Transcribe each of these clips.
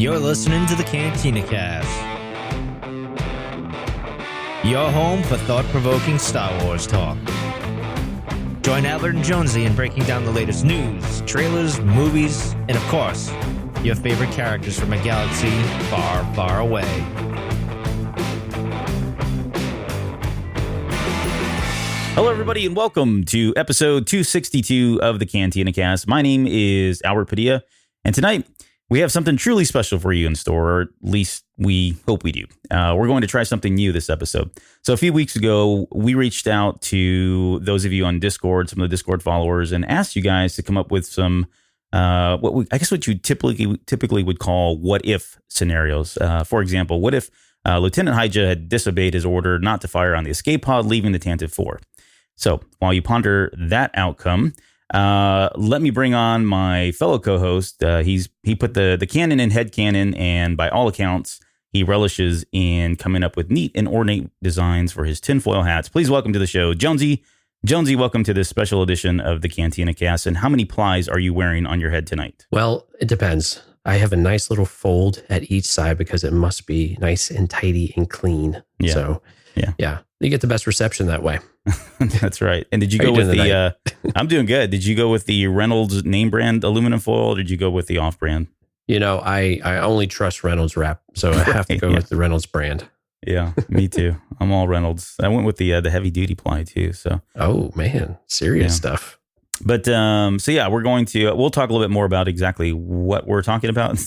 You're listening to the Cantina Cast, your home for thought-provoking Star Wars talk. Join Albert and Jonesy in breaking down the latest news, trailers, movies, and of course, your favorite characters from a galaxy far, far away. Hello, everybody, and welcome to episode 262 of the Cantina Cast. My name is Albert Padilla, and tonight we have something truly special for you in store, or at least we hope we do. We're going to try something new this episode. So a few weeks ago, we reached out to those of you on Discord, some of the Discord followers, and asked you guys to come up with some, what you typically would call what-if scenarios. For example, what if Lieutenant Hyja had disobeyed his order not to fire on the escape pod, leaving the Tantive 4? So while you ponder that outcome, let me bring on my fellow co-host. He put the canon in head canon, and by all accounts, he relishes in coming up with neat and ornate designs for his tinfoil hats. Please welcome to the show, Jonesy. Jonesy, welcome to this special edition of the Cantina Cast. And how many plies are you wearing on your head tonight? Well, it depends. I have a nice little fold at each side because it must be nice and tidy and clean. Yeah. So, yeah, you get the best reception that way. That's right. And did you go with the, I'm doing good. Did you go with the Reynolds name brand aluminum foil, or did you go with the off brand? You know, I only trust Reynolds wrap, so I have to go with the Reynolds brand. Yeah, me too. I'm all Reynolds. I went with the heavy duty ply too. So, oh man, serious stuff. But we'll talk a little bit more about exactly what we're talking about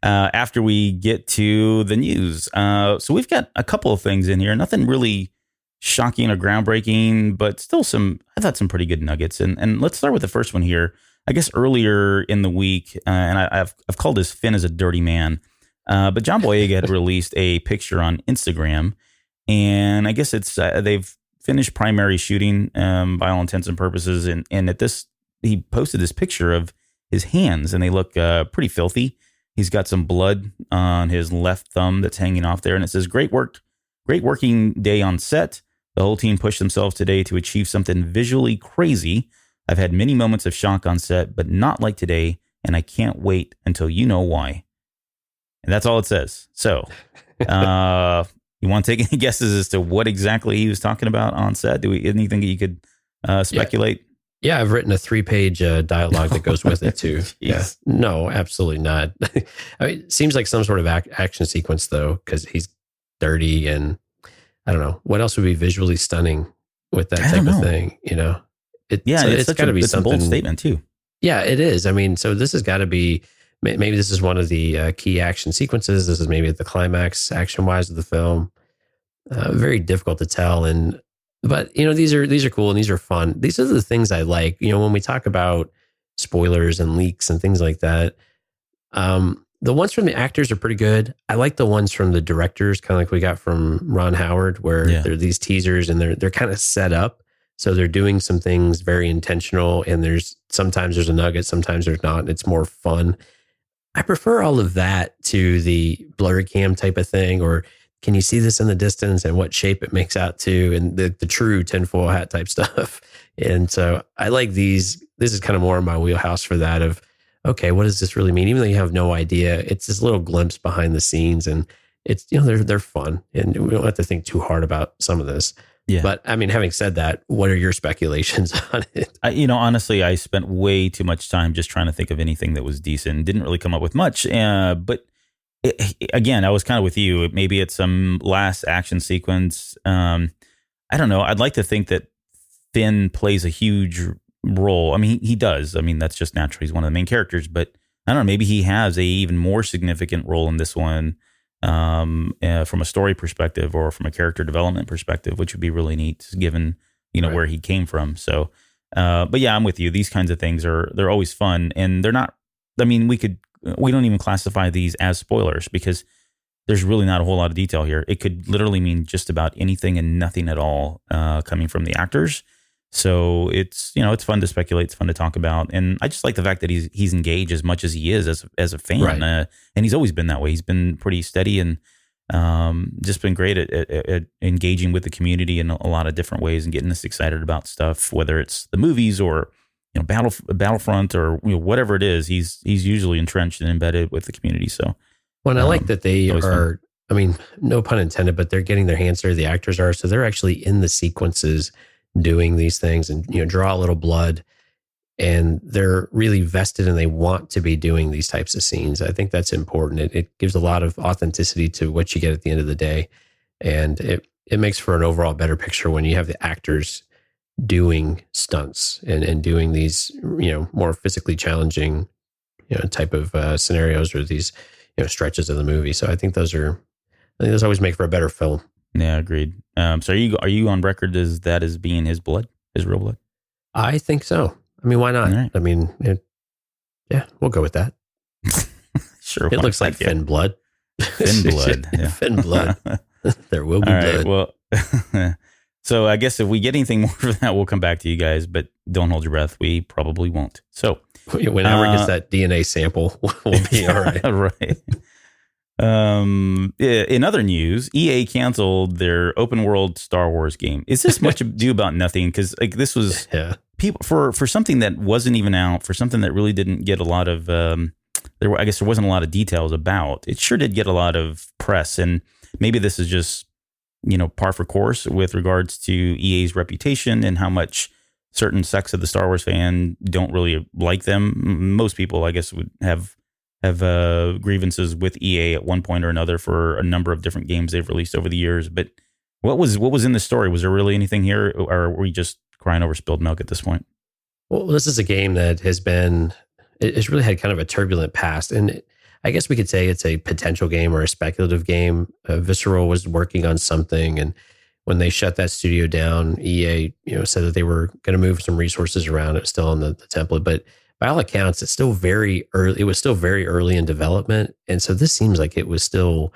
after we get to the news. So we've got a couple of things in here. Nothing really shocking or groundbreaking, but still I thought some pretty good nuggets. And let's start with the first one here. I guess earlier in the week, and I've called this Finn as a dirty man, but John Boyega had released a picture on Instagram, and I guess it's they've finished primary shooting by all intents and purposes, and at this he posted this picture of his hands, and they look pretty filthy. He's got some blood on his left thumb that's hanging off there, and it says, great working day on set. The whole team pushed themselves today to achieve something visually crazy. I've had many moments of shock on set, but not like today, and I can't wait until you know why. And that's all it says. So, you want to take any guesses as to what exactly he was talking about on set? Anything that you could speculate? Yeah, I've written a 3-page dialogue that goes with it too. Yeah, no, absolutely not. I mean, it seems like some sort of action sequence though, because he's dirty, and I don't know what else would be visually stunning with that type of thing. You know, it's got to be something. A bold statement too. Yeah, it is. I mean, so this has got to be. Maybe this is one of the key action sequences. This is maybe at the climax, action-wise, of the film. Very difficult to tell, but you know, these are cool and these are fun. These are the things I like. You know, when we talk about spoilers and leaks and things like that, the ones from the actors are pretty good. I like the ones from the directors, kind of like we got from Ron Howard, where they're these teasers and they're kind of set up. So they're doing some things very intentional, and sometimes there's a nugget, sometimes there's not, and it's more fun. I prefer all of that to the blurry cam type of thing, or can you see this in the distance and what shape it makes out to, and the true tinfoil hat type stuff. And so I like these. This is kind of more in my wheelhouse for that of, okay, what does this really mean? Even though you have no idea, it's this little glimpse behind the scenes, and it's, you know, they're fun, and we don't have to think too hard about some of this. Yeah. But I mean, having said that, what are your speculations on it? Honestly, I spent way too much time just trying to think of anything that was decent. Didn't really come up with much. But again, I was kind of with you. Maybe it's some last action sequence. I don't know. I'd like to think that Finn plays a huge role. I mean, he does. I mean, that's just natural. He's one of the main characters. But I don't know. Maybe he has a even more significant role in this one. From a story perspective or from a character development perspective, which would be really neat given, you know, where he came from. So, but yeah, I'm with you. These kinds of things they're always fun, and they're not, I mean, we don't even classify these as spoilers because there's really not a whole lot of detail here. It could literally mean just about anything and nothing at all, coming from the actors. So it's, you know, it's fun to speculate. It's fun to talk about. And I just like the fact that he's engaged as much as he is as a fan. Right. And he's always been that way. He's been pretty steady and just been great at engaging with the community in a lot of different ways and getting us excited about stuff, whether it's the movies or, you know, Battlefront or, you know, whatever it is. He's usually entrenched and embedded with the community. So Well, and I like that they always fun. are, I mean, no pun intended, but they're getting their hands dirty, the actors are. So they're actually in the sequences doing these things and, draw a little blood. And they're really vested and they want to be doing these types of scenes. I think that's important. It gives a lot of authenticity to what you get at the end of the day. And it makes for an overall better picture when you have the actors doing stunts and doing these, more physically challenging, type of scenarios or these, stretches of the movie. So I think those always make for a better film. Yeah, agreed. So are you on record as that as being his blood, his real blood? I think so. I mean, why not? Right. I mean, yeah, we'll go with that. Sure. It looks like Finn blood. Finn blood. Yeah. Finn blood. There will be All blood. right, well, so I guess if we get anything more for that, we'll come back to you guys, but don't hold your breath. We probably won't. So whenever it gets that DNA sample, we'll be all right. Right. In other news, EA canceled their open world Star Wars game. Is this much ado about nothing? Because this was people for something that wasn't even out, for something that really didn't get a lot of. I guess there wasn't a lot of details about. It sure did get a lot of press, and maybe this is just par for course with regards to EA's reputation and how much certain sects of the Star Wars fan don't really like them. Most people, I guess, would have grievances with EA at one point or another for a number of different games they've released over the years. But what was in the story? Was there really anything here, or are we just crying over spilled milk at this point? Well, this is a game that it's really had kind of a turbulent past, and I guess we could say it's a potential game or a speculative game. Visceral was working on something, and when they shut that studio down, EA, said that they were going to move some resources around. It was still on the template, but by all accounts, it's still very early. It was still very early in development, and so this seems like it was still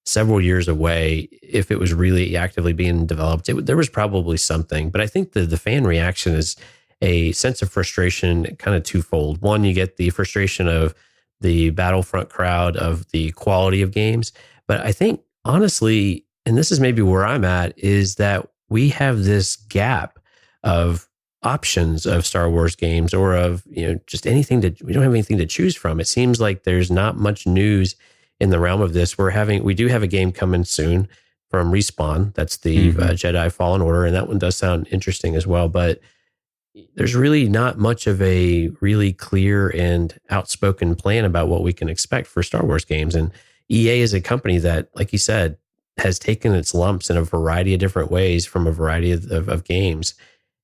several years away. If it was really actively being developed, there was probably something. But I think the fan reaction is a sense of frustration, kind of twofold. One, you get the frustration of the Battlefront crowd of the quality of games. But I think, honestly, and this is maybe where I'm at, is that we have this gap of options of Star Wars games or of, just anything we don't have anything to choose from. It seems like there's not much news in the realm of this. We do have a game coming soon from Respawn. That's the Jedi Fallen Order. And that one does sound interesting as well. But there's really not much of a really clear and outspoken plan about what we can expect for Star Wars games. And EA is a company that, like you said, has taken its lumps in a variety of different ways from a variety of games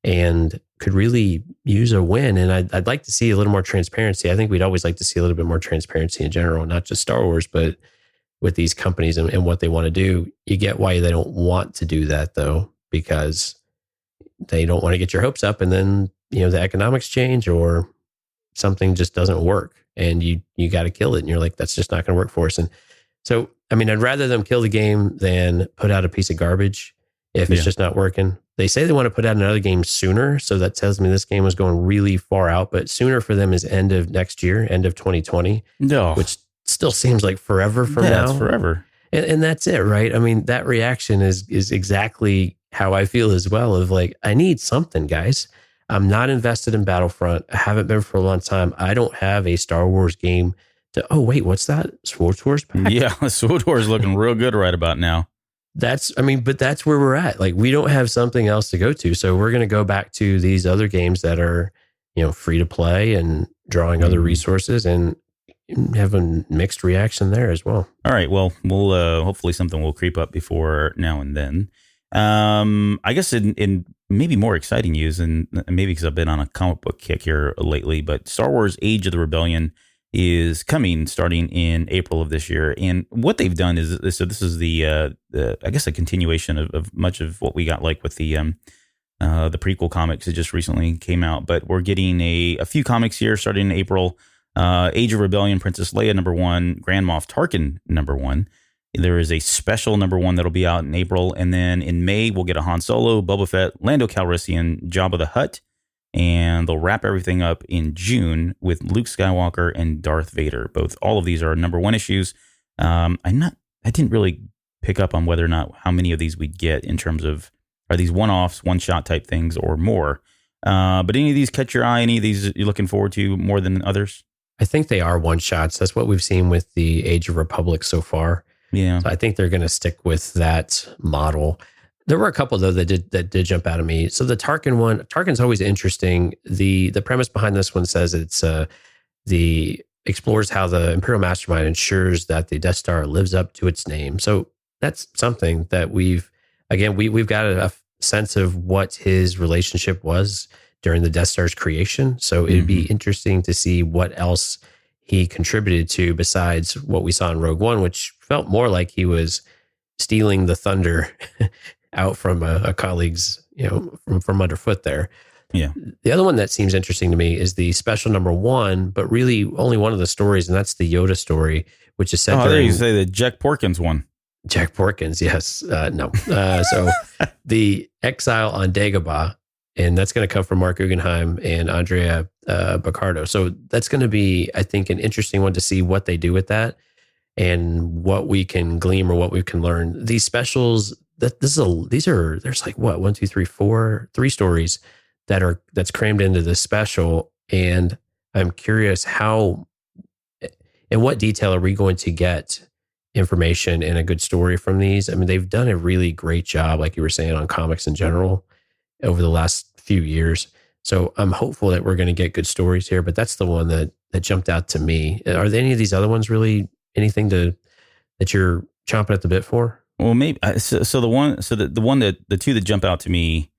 and could really use a win. And I'd like to see a little more transparency. I think we'd always like to see a little bit more transparency in general, not just Star Wars, but with these companies and what they want to do. You get why they don't want to do that, though, because they don't want to get your hopes up, and then the economics change or something just doesn't work, and you got to kill it, and you're like, that's just not going to work for us. And so, I mean, I'd rather them kill the game than put out a piece of garbage if it's just not working. They say they want to put out another game sooner, so that tells me this game was going really far out. But sooner for them is end of next year, end of 2020, which still seems like forever from now. It's forever, and that's it, right? I mean, that reaction is exactly how I feel as well, of like, I need something, guys. I'm not invested in Battlefront. I haven't been for a long time. I don't have a Star Wars game oh, wait, what's that? Sword Wars pack? Yeah, Sword Wars is looking real good right about now. But that's where we're at. Like, we don't have something else to go to. So we're going to go back to these other games that are, free to play and drawing other resources, and have a mixed reaction there as well. All right. Well, we'll hopefully something will creep up before now and then. I guess in maybe more exciting news, and maybe because I've been on a comic book kick here lately, but Star Wars Age of the Rebellion is coming starting in April of this year. And what they've done is, so this is the I guess a continuation of much of what we got like with the prequel comics that just recently came out, but we're getting a few comics here starting in April. Age of Rebellion, Princess Leia #1, Grand Moff Tarkin #1. There is a special #1 that'll be out in April. And then in May, we'll get a Han Solo, Boba Fett, Lando Calrissian, Jabba the Hutt. And they'll wrap everything up in June with Luke Skywalker and Darth Vader. All of these are #1 issues. I didn't really pick up on whether or not how many of these we'd get in terms of, are these one-offs, one-shot type things or more. But any of these catch your eye? Any of these you're looking forward to more than others? I think they are one shots. That's what we've seen with the Age of Republic so far. Yeah. So I think they're going to stick with that model. There were a couple though that did jump out at me. So the Tarkin one, Tarkin's always interesting. The premise behind this one says it's the explores how the Imperial Mastermind ensures that the Death Star lives up to its name. So that's something that we've got a sense of what his relationship was during the Death Star's creation. So it'd be interesting to see what else he contributed to besides what we saw in Rogue One, which felt more like he was stealing the thunder out from a colleague's, from underfoot there. Yeah. The other one that seems interesting to me is the special number 1, but really only one of the stories, and that's the Yoda story, which is set during... you say the Jack Porkins one. Jack Porkins, yes. No. So the Exile on Dagobah, and that's going to come from Mark Guggenheim and Andrea Baccardo. So that's going to be, I think, an interesting one to see what they do with that and what we can glean or what we can learn. These specials, there's like what, 1, 2, 3, 4, 3 stories that's crammed into this special. And I'm curious how, in what detail are we going to get information and a good story from these? I mean, they've done a really great job, like you were saying, on comics in general over the last few years. So I'm hopeful that we're going to get good stories here, but that's the one that jumped out to me. Are there any of these other ones really anything that you're chomping at the bit for? Well, maybe. The two that jump out to me,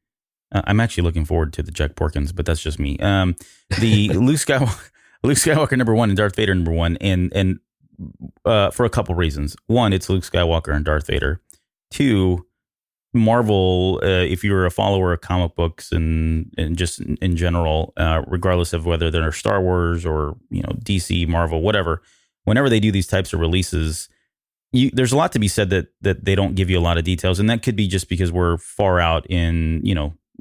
I'm actually looking forward to the Jack Porkins, but that's just me. The Luke Skywalker number 1 and Darth Vader number 1, and for a couple reasons. One, it's Luke Skywalker and Darth Vader. 2, Marvel, if you're a follower of comic books and just in general, regardless of whether they're Star Wars or DC, Marvel, whatever, whenever they do these types of releases, there's a lot to be said that they don't give you a lot of details, and that could be just because we're far out in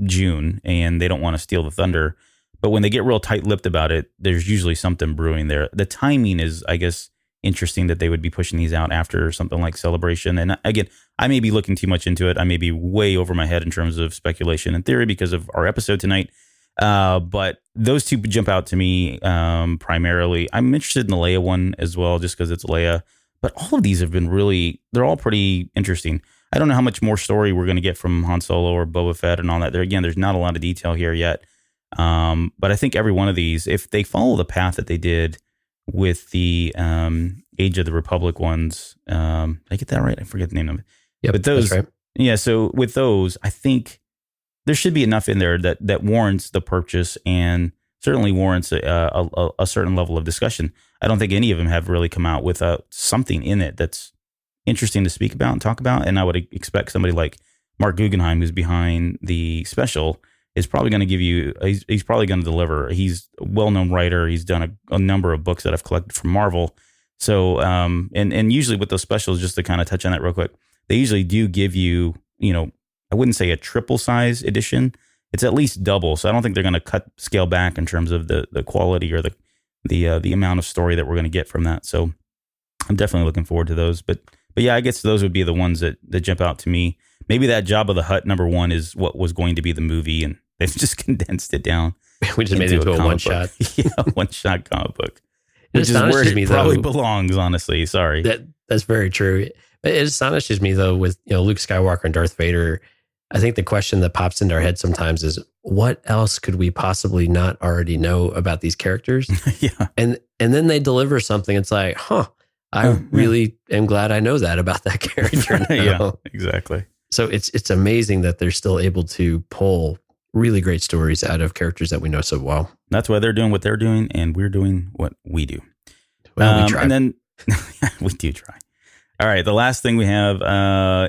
June and they don't want to steal the thunder. But when they get real tight-lipped about it, there's usually something brewing there. The timing is, I guess, interesting that they would be pushing these out after something like Celebration. And again, I may be looking too much into it. I may be way over my head in terms of speculation and theory because of our episode tonight. But those two jump out to me primarily. I'm interested in the Leia one as well, just because it's Leia. But all of these have been they're all pretty interesting. I don't know how much more story we're going to get from Han Solo or Boba Fett and all that. There's not a lot of detail here yet. But I think every one of these, if they follow the path that they did with the Age of the Republic ones, did I get that right? I forget the name of it. Yeah, but those, that's right. Yeah. So with those, I think there should be enough in there that warrants the purchase and certainly warrants a certain level of discussion. I don't think any of them have really come out with something in it that's interesting to speak about and talk about. And I would expect somebody like Mark Guggenheim, who's behind the special, is probably going to give you, he's probably going to deliver. He's a well-known writer. He's done a number of books that I've collected from Marvel. So, and usually with those specials, just to kind of touch on that real quick, they usually do give you, I wouldn't say a triple size edition. It's at least double. So I don't think they're going to scale back in terms of the quality or the amount of story that we're going to get from that. So I'm definitely looking forward to those. But yeah, I guess those would be the ones that jump out to me. Maybe that Jabba the Hutt number 1 is what was going to be the movie, and they've just condensed it down. We just made it into a one-shot. Yeah, one-shot comic book. It which is where astonishes me, it probably though. belongs, honestly. Sorry. That's very true. But it astonishes me, though, with Luke Skywalker and Darth Vader. I think the question that pops into our head sometimes is, what else could we possibly not already know about these characters? Yeah. And then they deliver something. It's like, I really am glad I know that about that character now. Yeah, exactly. So it's amazing that they're still able to pull really great stories out of characters that we know so well. That's why they're doing what they're doing, and we're doing what we do. Well, we try. And then we do try. All right, the last thing we have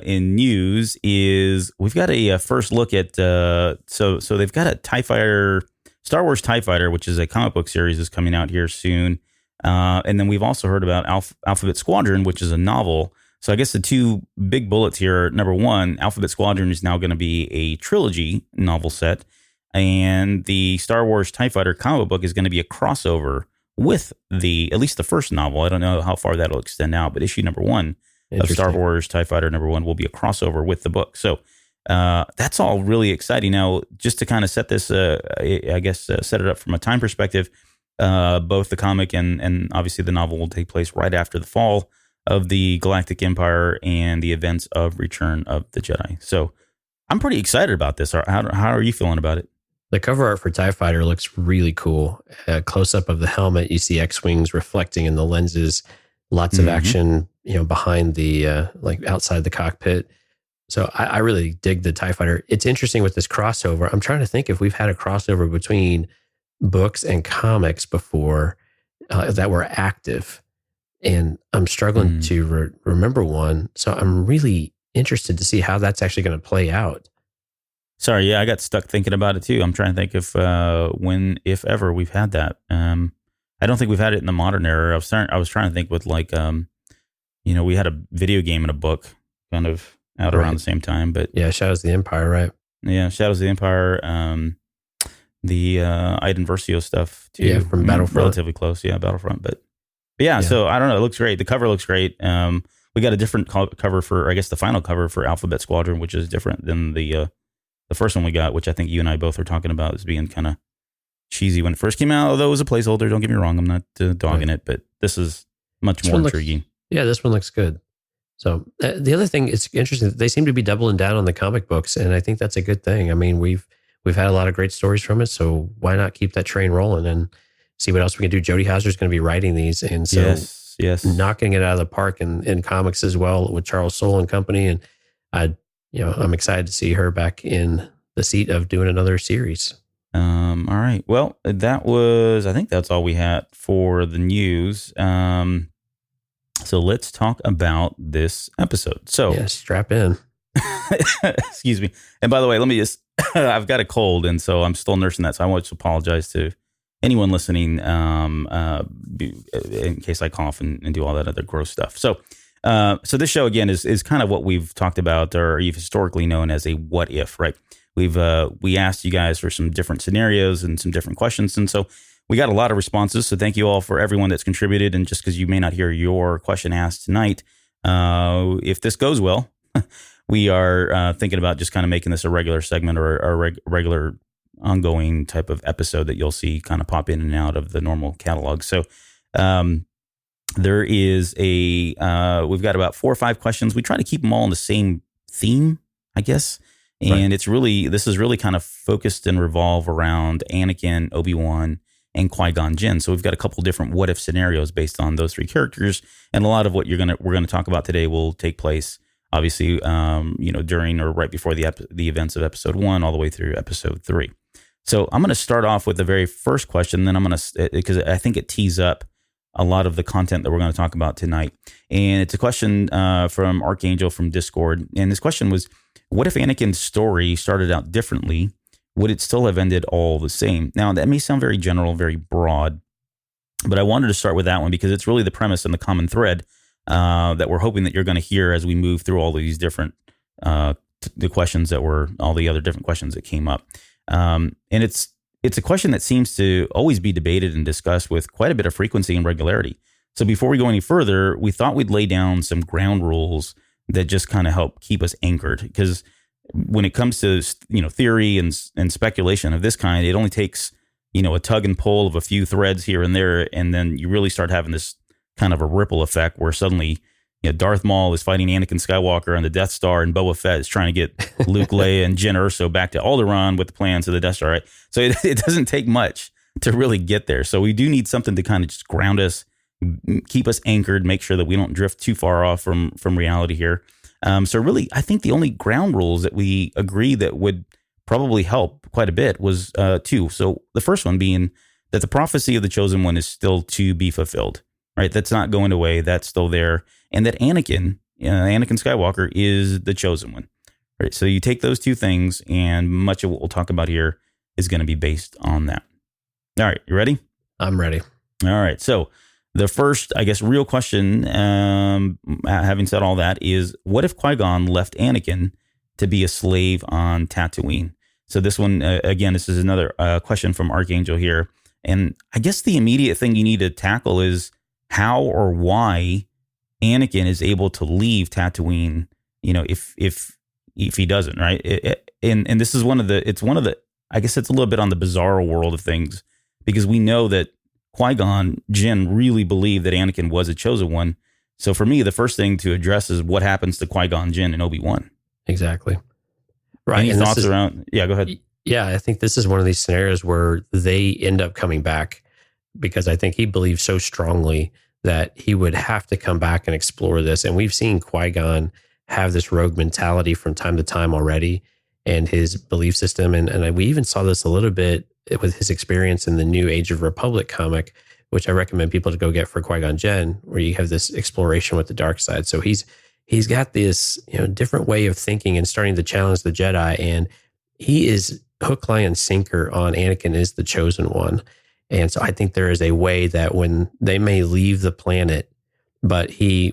in news is we've got a first look at so they've got a TIE Fighter, Star Wars TIE Fighter, which is a comic book series is coming out here soon. And then we've also heard about Alphabet Squadron, which is a novel. So I guess the two big bullets here are, number 1, Alphabet Squadron is now going to be a trilogy novel set, and the Star Wars TIE Fighter comic book is going to be a crossover with at least the first novel. I don't know how far that'll extend out, but issue number 1 of Star Wars TIE Fighter number 1 will be a crossover with the book. So that's all really exciting. Now, just to kind of set this, set it up from a time perspective, Both the comic and obviously the novel will take place right after the fall of the Galactic Empire and the events of Return of the Jedi. So I'm pretty excited about this. How are you feeling about it? The cover art for TIE Fighter looks really cool. Close up of the helmet, you see X-Wings reflecting in the lenses, lots of action, behind the, like outside the cockpit. So I really dig the TIE Fighter. It's interesting with this crossover. I'm trying to think if we've had a crossover between books and comics before that were active. And I'm struggling to remember one. So I'm really interested to see how that's actually going to play out. Sorry, yeah, I got stuck thinking about it too. I'm trying to think if when, if ever, we've had that. I don't think we've had it in the modern era. I was trying to think with like, we had a video game and a book kind of out around the same time. But yeah, Shadows of the Empire, right? Yeah, Shadows of the Empire. The Iden Versio stuff too. Yeah, from Battlefront. Relatively close, yeah, Battlefront. But yeah, so I don't know. It looks great. The cover looks great. We got a different cover for, I guess, the final cover for Alphabet Squadron, which is different than the first one we got, which I think you and I both were talking about as being kind of cheesy when it first came out. Although it was a placeholder, don't get me wrong. I'm not dogging it, but this is much more intriguing. This one looks good. So the other thing, it's interesting. They seem to be doubling down on the comic books, and I think that's a good thing. I mean, we've had a lot of great stories from it, so why not keep that train rolling and see what else we can do? Jodie Hauser's going to be writing these, and so yes, knocking it out of the park in comics as well with Charles Soule and company. And I'm excited to see her back in the seat of doing another series. All right. Well, I think that's all we had for the news. So let's talk about this episode. So yeah, strap in. Excuse me. And by the way, let me just, I've got a cold, and so I'm still nursing that. So I want to apologize to anyone listening in case I cough and do all that other gross stuff. So this show, again, is kind of what we've talked about, or you've historically known as a what if, right? We asked you guys for some different scenarios and some different questions. And so we got a lot of responses. So thank you all for everyone that's contributed. And just because you may not hear your question asked tonight, if this goes well, we are thinking about just kind of making this a regular segment or a regular ongoing type of episode that you'll see kind of pop in and out of the normal catalog. So there is we've got about 4 or 5 questions. We try to keep them all in the same theme, I guess. And this is really kind of focused and revolve around Anakin, Obi-Wan, and Qui-Gon Jinn. So we've got a couple different what if scenarios based on those 3 characters. And a lot of what we're going to talk about today will take place, obviously, during or right before the events of episode 1 all the way through episode 3. So I'm going to start off with the very first question. Then I'm going to, because I think it tees up a lot of the content that we're going to talk about tonight. And it's a question from Archangel from Discord. And this question was, what if Anakin's story started out differently? Would it still have ended all the same? Now, that may sound very general, very broad, but I wanted to start with that one because it's really the premise and the common thread that we're hoping that you're going to hear as we move through all of these different the questions that were all the other different questions that came up. And it's a question that seems to always be debated and discussed with quite a bit of frequency and regularity. So before we go any further, we thought we'd lay down some ground rules that just kind of help keep us anchored. Because when it comes to theory and speculation of this kind, it only takes a tug and pull of a few threads here and there, and then you really start having this kind of a ripple effect where suddenly Darth Maul is fighting Anakin Skywalker on the Death Star, and Boba Fett is trying to get Luke, Leia, and Jyn Erso back to Alderaan with the plans of the Death Star, right? So it doesn't take much to really get there. So we do need something to kind of just ground us, keep us anchored, make sure that we don't drift too far off from reality here. So really, I think the only ground rules that we agree that would probably help quite a bit was 2. So the first one being that the prophecy of the chosen one is still to be fulfilled, right? That's not going away. That's still there. And that Anakin Skywalker is the chosen one, right? So you take those 2 things, and much of what we'll talk about here is going to be based on that. All right, you ready? I'm ready. All right. So the first, I guess, real question, having said all that, is what if Qui-Gon left Anakin to be a slave on Tatooine? So this one, again, this is another question from Archangel here. And I guess the immediate thing you need to tackle is how or why Anakin is able to leave Tatooine, if he doesn't, right? And this is one of the, I guess it's a little bit on the bizarre world of things, because we know that Qui-Gon Jinn really believed that Anakin was a chosen one. So for me, the first thing to address is what happens to Qui-Gon Jinn and Obi-Wan. Exactly. Right. Any thoughts around? Yeah, go ahead. Yeah, I think this is one of these scenarios where they end up coming back, because I think he believes so strongly that he would have to come back and explore this. And we've seen Qui-Gon have this rogue mentality from time to time already, and his belief system. And we even saw this a little bit with his experience in the new Age of Republic comic, which I recommend people to go get for Qui-Gon Jinn, where you have this exploration with the dark side. So he's got this, different way of thinking and starting to challenge the Jedi. And he is hook, line, and sinker on Anakin is the chosen one. And so I think there is a way that when they may leave the planet, but he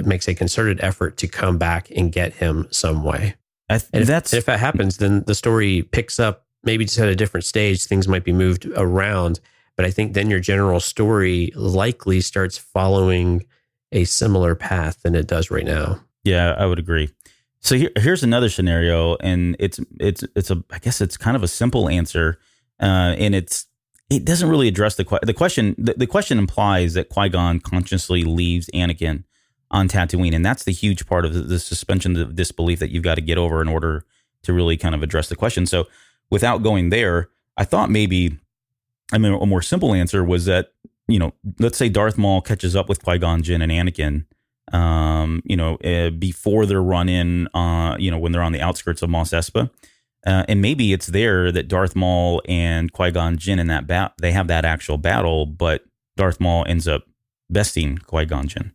makes a concerted effort to come back and get him some way. If that happens, then the story picks up, maybe just at a different stage. Things might be moved around, but I think then your general story likely starts following a similar path than it does right now. Yeah, I would agree. So here's another scenario, and I guess it's kind of a simple answer, and it doesn't really address the question. The question implies that Qui-Gon consciously leaves Anakin on Tatooine, and that's the huge part of the suspension of disbelief that you've got to get over in order to really kind of address the question. So without going there, I thought maybe, a more simple answer was that, let's say Darth Maul catches up with Qui-Gon Jinn and Anakin, before their run in, when they're on the outskirts of Mos Espa. And maybe it's there that Darth Maul and Qui-Gon Jinn in that they have that actual battle, but Darth Maul ends up besting Qui-Gon Jinn.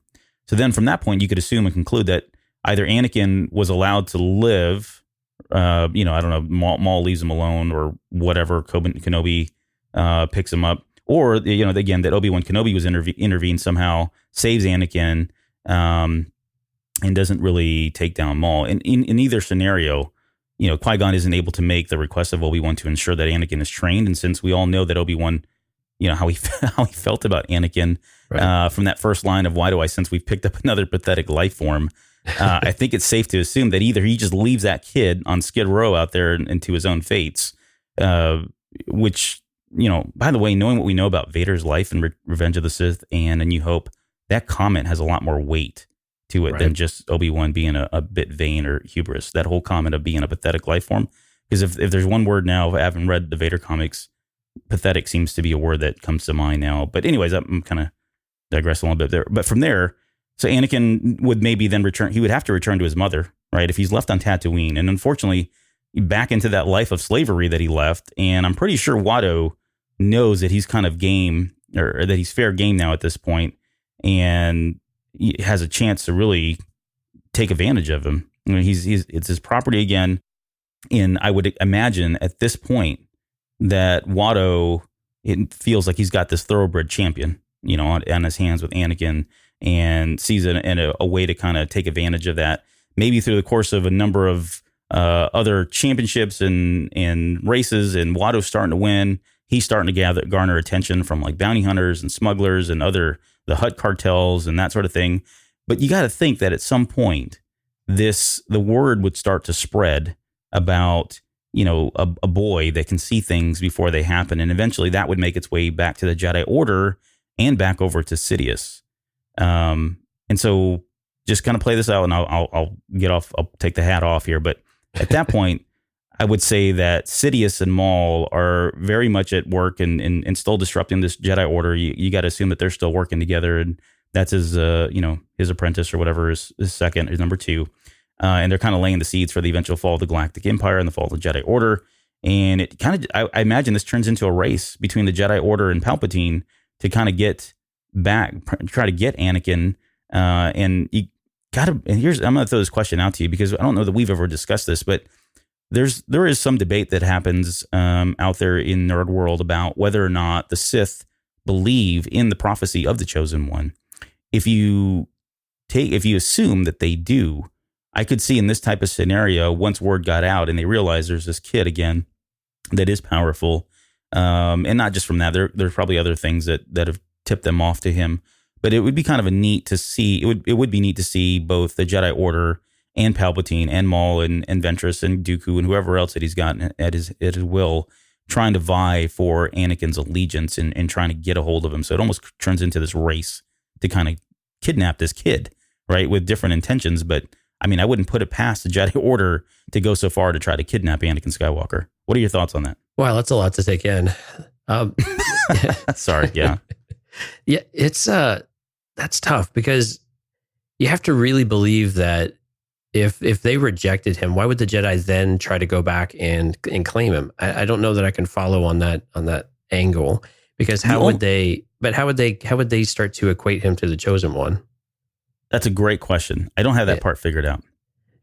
So then from that point, you could assume and conclude that either Anakin was allowed to live, I don't know, Maul leaves him alone or whatever, Kenobi picks him up, or, again, that Obi-Wan Kenobi was intervened somehow, saves Anakin, and doesn't really take down Maul. In either scenario, Qui-Gon isn't able to make the request of Obi-Wan to ensure that Anakin is trained. And since we all know that Obi-Wan, how he felt about Anakin, right, from that first line of, "Why do I sense we've picked up another pathetic life form?" I think it's safe to assume that either he just leaves that kid on Skid Row out there and to his own fates, which, by the way, knowing what we know about Vader's life in Revenge of the Sith and A New Hope, that comment has a lot more weight to it, right, than just Obi-Wan being a bit vain or hubris. That whole comment of being a pathetic life form. Because if there's one word now, if I haven't read the Vader comics, pathetic seems to be a word that comes to mind now. But anyways, I'm kind of digressing a little bit there. But from there, so Anakin would maybe then return. He would have to return to his mother, right? If he's left on Tatooine, and unfortunately, back into that life of slavery that he left. And I'm pretty sure Watto knows that he's kind of game, or that he's fair game now at this point, and he has a chance to really take advantage of him. It's his property again. And I would imagine at this point that Watto, it feels like he's got this thoroughbred champion, on his hands with Anakin, and sees a way to kind of take advantage of that, maybe through the course of a number of other championships and races. And Watto's starting to win. He's starting to garner attention from like bounty hunters and smugglers and the Hutt cartels and that sort of thing. But you got to think that at some point, the word would start to spread about, a boy that can see things before they happen. And eventually that would make its way back to the Jedi Order and back over to Sidious. And so just kind of play this out, and I'll get off. I'll take the hat off here. But at that point, I would say that Sidious and Maul are very much at work and still disrupting this Jedi Order. You got to assume that they're still working together, and that's his apprentice or whatever, his number two. And they're kind of laying the seeds for the eventual fall of the Galactic Empire and the fall of the Jedi Order. And it kind of, I imagine this turns into a race between the Jedi Order and Palpatine to kind of get back, try to get Anakin. And you got to, and I'm going to throw this question out to you because I don't know that we've ever discussed this, but there is some debate that happens out there in nerd world about whether or not the Sith believe in the prophecy of the Chosen One. If you assume that they do, I could see in this type of scenario, once word got out and they realized there's this kid again that is powerful, and not just from that, there's probably other things that have tipped them off to him. But it would be kind of neat to see. It would be neat to see both the Jedi Order and Palpatine and Maul and Ventress and Dooku and whoever else that he's got at his will trying to vie for Anakin's allegiance and trying to get a hold of him. So it almost turns into this race to kind of kidnap this kid, right, with different intentions. But I mean, I wouldn't put it past the Jedi Order to go so far to try to kidnap Anakin Skywalker. What are your thoughts on that? Wow, that's a lot to take in. Sorry, yeah. Yeah, it's that's tough because you have to really believe that if they rejected him, why would the Jedi then try to go back and claim him? I don't know that I can follow on that angle, because how would they start to equate him to the chosen one? That's a great question. I don't have that part figured out.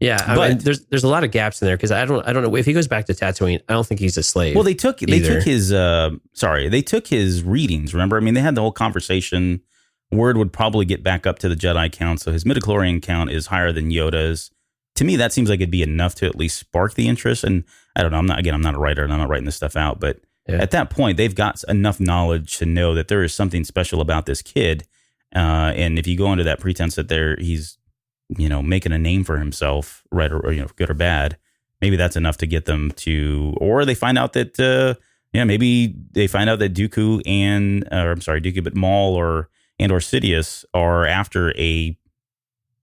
Yeah, I mean, there's a lot of gaps in there, because I don't know if he goes back to Tatooine. I don't think he's a slave. Well, they took his readings. Remember, I mean, they had the whole conversation. Word would probably get back up to the Jedi count, so his midichlorian count is higher than Yoda's. To me, that seems like it'd be enough to at least spark the interest. And I don't know. I'm not a writer, and I'm not writing this stuff out. But at that point, they've got enough knowledge to know that there is something special about this kid. And if you go into that pretense that he's making a name for himself, right, or good or bad, maybe that's enough to get them to, or they find out that, maybe they find out that Dooku but Maul or Sidious are after a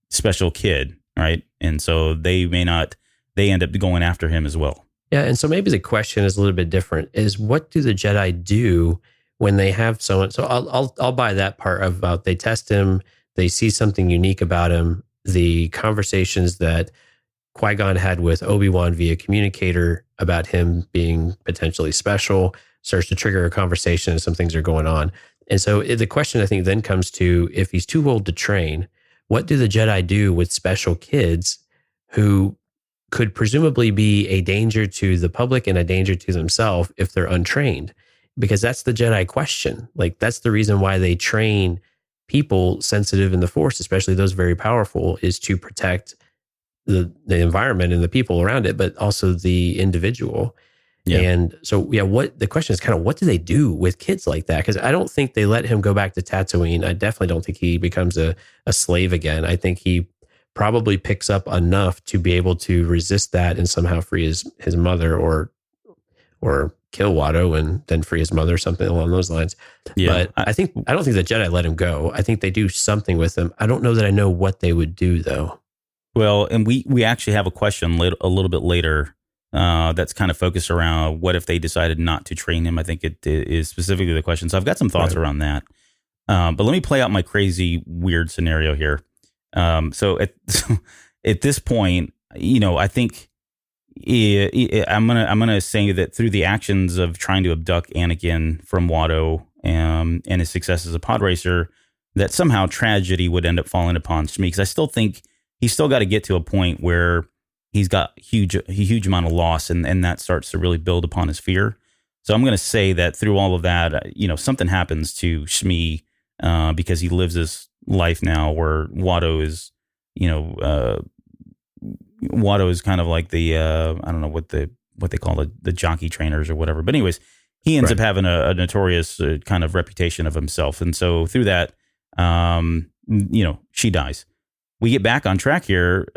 special kid, right? And so they end up going after him as well. Yeah, and so maybe the question is a little bit different, is what do the Jedi do when they have someone? So I'll buy that part about they test him, they see something unique about him. The conversations that Qui-Gon had with Obi-Wan via communicator about him being potentially special starts to trigger a conversation, and some things are going on. And so the question, I think, then comes to, if he's too old to train, what do the Jedi do with special kids who could presumably be a danger to the public and a danger to themselves if they're untrained? Because that's the Jedi question. Like, that's the reason why they train people sensitive in the Force, especially those very powerful, is to protect the environment and the people around it, but also the individual. Yeah. And so, what the question is kind of, what do they do with kids like that? Because I don't think they let him go back to Tatooine. I definitely don't think he becomes a slave again. I think he probably picks up enough to be able to resist that and somehow free his mother, or kill Watto and then free his mother, something along those lines. Yeah. But I don't think the Jedi let him go. I think they do something with him. I don't know that I know what they would do, though. Well, and we actually have a question a little bit later that's kind of focused around what if they decided not to train him. I think it is specifically the question. So I've got some thoughts around that. But let me play out my crazy, weird scenario here. So at this point, I think I'm gonna say that through the actions of trying to abduct Anakin from Watto and his success as a pod racer, that somehow tragedy would end up falling upon Shmi. Because I still think he's still got to get to a point where he's got a huge amount of loss, and that starts to really build upon his fear. So I'm going to say that through all of that, something happens to Shmi because he lives this life now where Watto is, Watto is kind of like the I don't know what they call the jockey trainers or whatever. But anyways, he ends up having a notorious kind of reputation of himself, and so through that, she dies. We get back on track here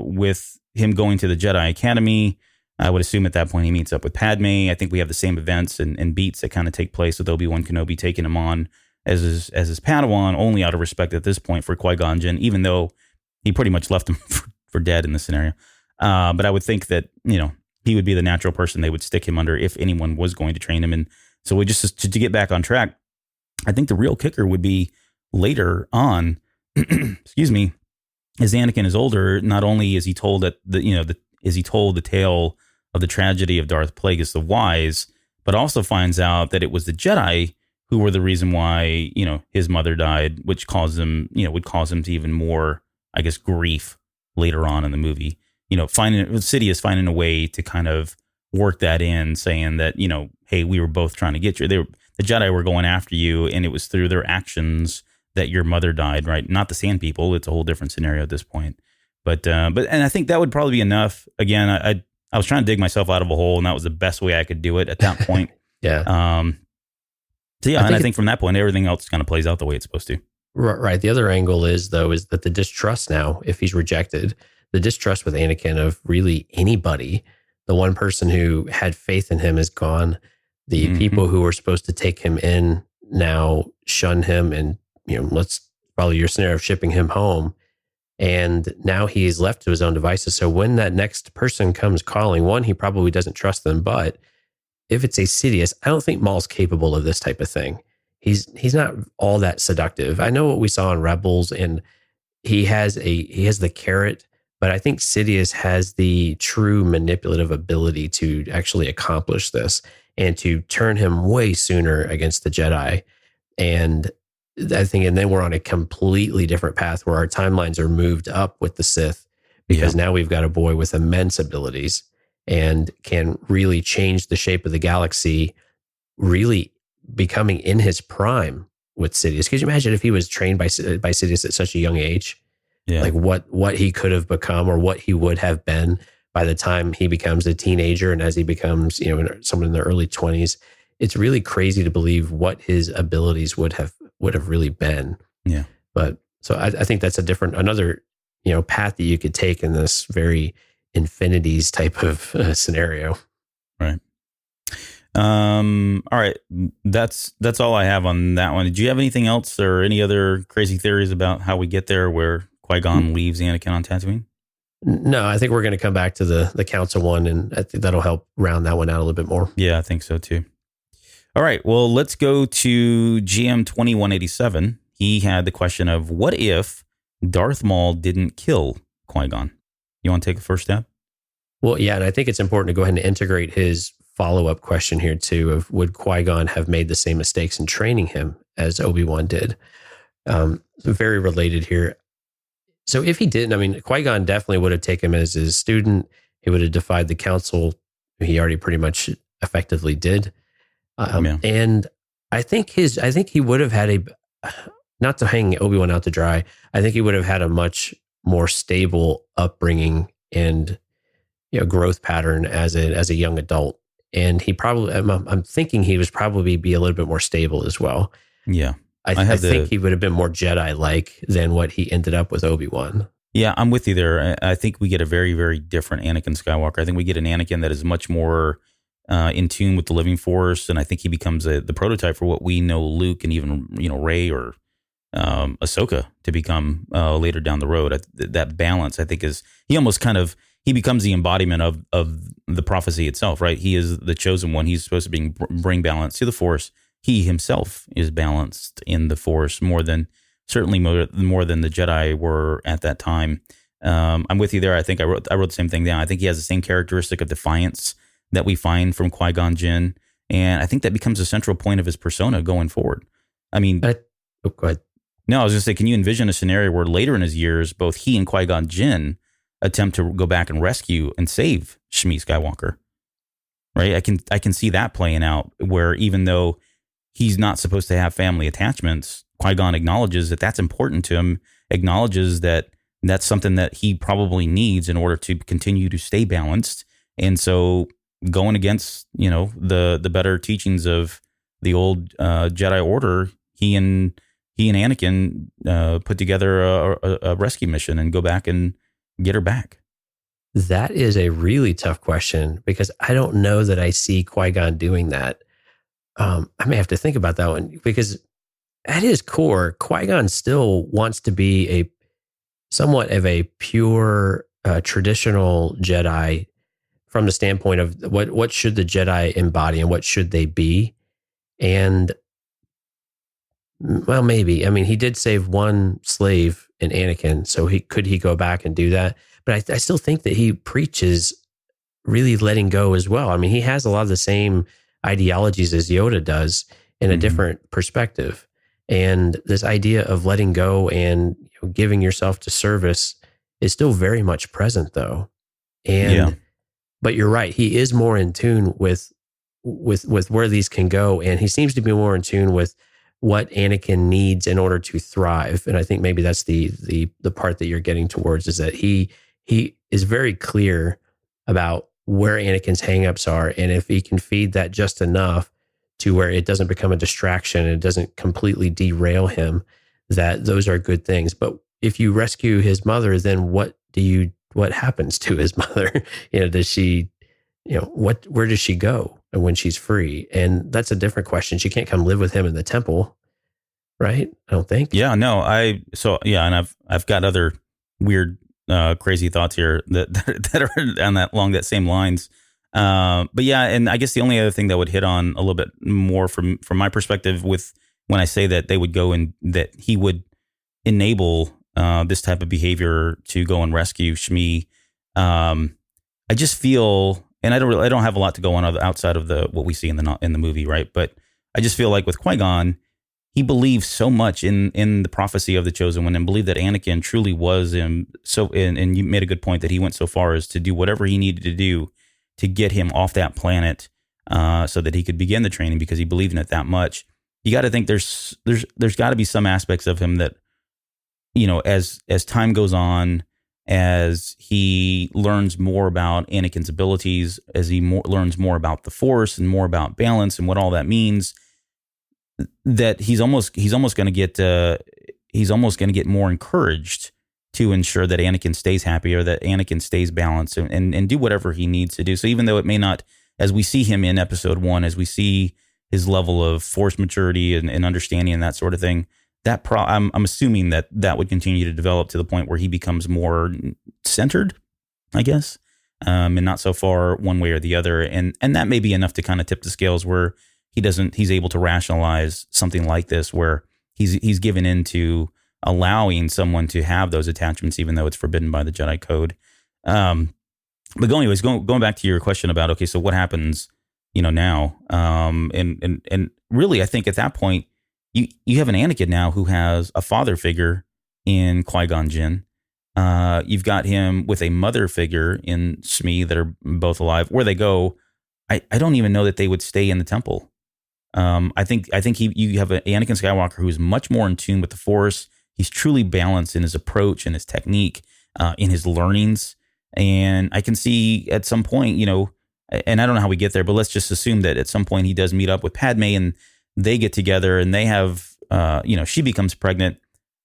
with him going to the Jedi Academy. I would assume at that point he meets up with Padme. I think we have the same events and beats that kind of take place with Obi-Wan Kenobi taking him on as his Padawan, only out of respect at this point for Qui-Gon Jinn, even though he pretty much left him for dead in this scenario. But I would think that, he would be the natural person they would stick him under if anyone was going to train him. And so we just to get back on track, I think the real kicker would be later on, excuse me, as Anakin is older, not only is he told that the tale of the tragedy of Darth Plagueis the Wise, but also finds out that it was the Jedi who were the reason why, his mother died, which would cause him to even more, I guess, grief later on in the movie. Sidious finding a way to kind of work that in, saying that, hey, we were both trying to get you. The Jedi were going after you, and it was through their actions that your mother died, right? Not the Sand People. It's a whole different scenario at this point. But I think that would probably be enough. Again, I was trying to dig myself out of a hole, and that was the best way I could do it at that point. Yeah. I think from that point, everything else kind of plays out the way it's supposed to. Right. The other angle is that the distrust now, if he's rejected, the distrust with Anakin of really anybody, the one person who had faith in him is gone. The people who were supposed to take him in now shun him and, let's follow your scenario of shipping him home. And now he's left to his own devices. So when that next person comes calling, one, he probably doesn't trust them. But if it's a Sidious, I don't think Maul's capable of this type of thing. He's not all that seductive. I know what we saw in Rebels, and he has the carrot, but I think Sidious has the true manipulative ability to actually accomplish this and to turn him way sooner against the Jedi. And I think, and then we're on a completely different path where our timelines are moved up with the Sith, because now we've got a boy with immense abilities and can really change the shape of the galaxy, really becoming in his prime with Sidious. Could you imagine if he was trained by Sidious at such a young age? Yeah. Like what he could have become, or what he would have been by the time he becomes a teenager, and as he becomes, someone in their early 20s. It's really crazy to believe what his abilities would have really been. Yeah. But so I think that's another path that you could take in this very Infinities type of scenario. Right. All right. That's all I have on that one. Did you have anything else or any other crazy theories about how we get there where Qui-Gon leaves Anakin on Tatooine? No, I think we're going to come back to the council one, and I think that'll help round that one out a little bit more. Yeah, I think so too. All right. Well, let's go to GM 2187. He had the question of, what if Darth Maul didn't kill Qui-Gon? You want to take a first stab? Well, yeah, and I think it's important to go ahead and integrate his follow-up question here too, of would Qui-Gon have made the same mistakes in training him as Obi-Wan did? Very related here. So if he didn't, Qui-Gon definitely would have taken him as his student. He would have defied the council. He already pretty much effectively did. And I think he would have had not to hang Obi-Wan out to dry, I think he would have had a much more stable upbringing and growth pattern as a young adult. And he probably, I'm thinking he was probably be a little bit more stable as well. Yeah. I think he would have been more Jedi-like than what he ended up with Obi-Wan. Yeah, I'm with you there. I think we get a very, very different Anakin Skywalker. I think we get an Anakin that is much more in tune with the living force, and I think he becomes the prototype for what we know Luke and even Rey or Ahsoka to become later down the road. That balance, I think, is he becomes the embodiment of the prophecy itself, right? He is the chosen one. He's supposed to bring balance to the force. He himself is balanced in the force certainly more than the Jedi were at that time. I'm with you there. I think I wrote the same thing down. I think he has the same characteristic of defiance that we find from Qui-Gon Jinn, and I think that becomes a central point of his persona going forward. I mean, go ahead. No, I was going to say, can you envision a scenario where later in his years, both he and Qui-Gon Jinn attempt to go back and rescue and save Shmi Skywalker? Right? I can see that playing out, where even though he's not supposed to have family attachments, Qui-Gon acknowledges that that's important to him, acknowledges that that's something that he probably needs in order to continue to stay balanced. And so going against, the better teachings of the old Jedi Order, he and Anakin put together a rescue mission and go back and get her back. That is a really tough question, because I don't know that I see Qui-Gon doing that. I may have to think about that one, because at his core, Qui-Gon still wants to be somewhat of a pure traditional Jedi from the standpoint of what should the Jedi embody and what should they be. And well, maybe. He did save one slave in Anakin, so could he go back and do that? But I still think that he preaches really letting go as well. He has a lot of the same ideologies as Yoda does in a different perspective. And this idea of letting go and giving yourself to service is still very much present, though. And but you're right, he is more in tune with where these can go, and he seems to be more in tune with what Anakin needs in order to thrive. And I think maybe that's the part that you're getting towards, is that he is very clear about where Anakin's hangups are, and if he can feed that just enough to where it doesn't become a distraction and it doesn't completely derail him, that those are good things. But if you rescue his mother, then what happens to his mother? Does she, where does she go? when she's free. And that's a different question. She can't come live with him in the temple, right? I don't think. Yeah, no, and I've got other weird, crazy thoughts here that are along that same lines. But yeah, and I guess the only other thing that would hit on a little bit more from my perspective with when I say that they would go and that he would enable this type of behavior to go and rescue Shmi. I just feel, and I don't have a lot to go on outside of what we see in the movie, right? But I just feel like with Qui-Gon, he believes so much in the prophecy of the Chosen One and believed that Anakin truly was him. So, and you made a good point that he went so far as to do whatever he needed to do to get him off that planet, so that he could begin the training because he believed in it that much. You got to think there's got to be some aspects of him that, as time goes on, as he learns more about Anakin's abilities, as he learns more about the Force and more about balance and what all that means, that he's almost going to get more encouraged to ensure that Anakin stays happy or that Anakin stays balanced and do whatever he needs to do. So even though it may not, as we see him in Episode 1, as we see his level of Force maturity and understanding and that sort of thing, I'm assuming that would continue to develop to the point where he becomes more centered, I guess, and not so far one way or the other. And that may be enough to kind of tip the scales where he's able to rationalize something like this, where he's given into allowing someone to have those attachments, even though it's forbidden by the Jedi Code. But anyways, going back to your question about, okay, so what happens, now, and really, I think at that point, you have an Anakin now who has a father figure in Qui-Gon Jinn. You've got him with a mother figure in Shmi that are both alive. Where they go, I don't even know that they would stay in the temple. I think you have an Anakin Skywalker who is much more in tune with the Force. He's truly balanced in his approach and his technique, in his learnings. And I can see at some point, and I don't know how we get there, but let's just assume that at some point he does meet up with Padme and they get together and they have, she becomes pregnant.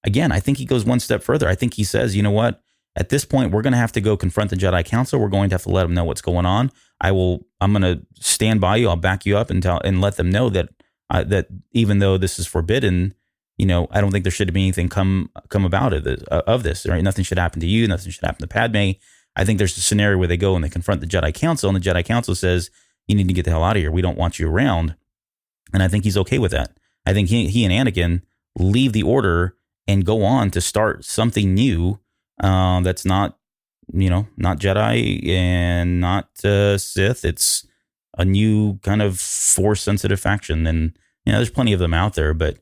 Again, I think he goes one step further. I think he says, you know what? At this point, we're going to have to go confront the Jedi Council. We're going to have to let them know what's going on. I'm going to stand by you. I'll back you up and let them know that that even though this is forbidden, I don't think there should be anything come about of this. Right? Nothing should happen to you. Nothing should happen to Padme. I think there's a scenario where they go and they confront the Jedi Council, and the Jedi Council says, "You need to get the hell out of here. We don't want you around." And I think he's okay with that. I think he and Anakin leave the Order and go on to start something new. That's not Jedi and not Sith. It's a new kind of Force sensitive faction. And, there's plenty of them out there, but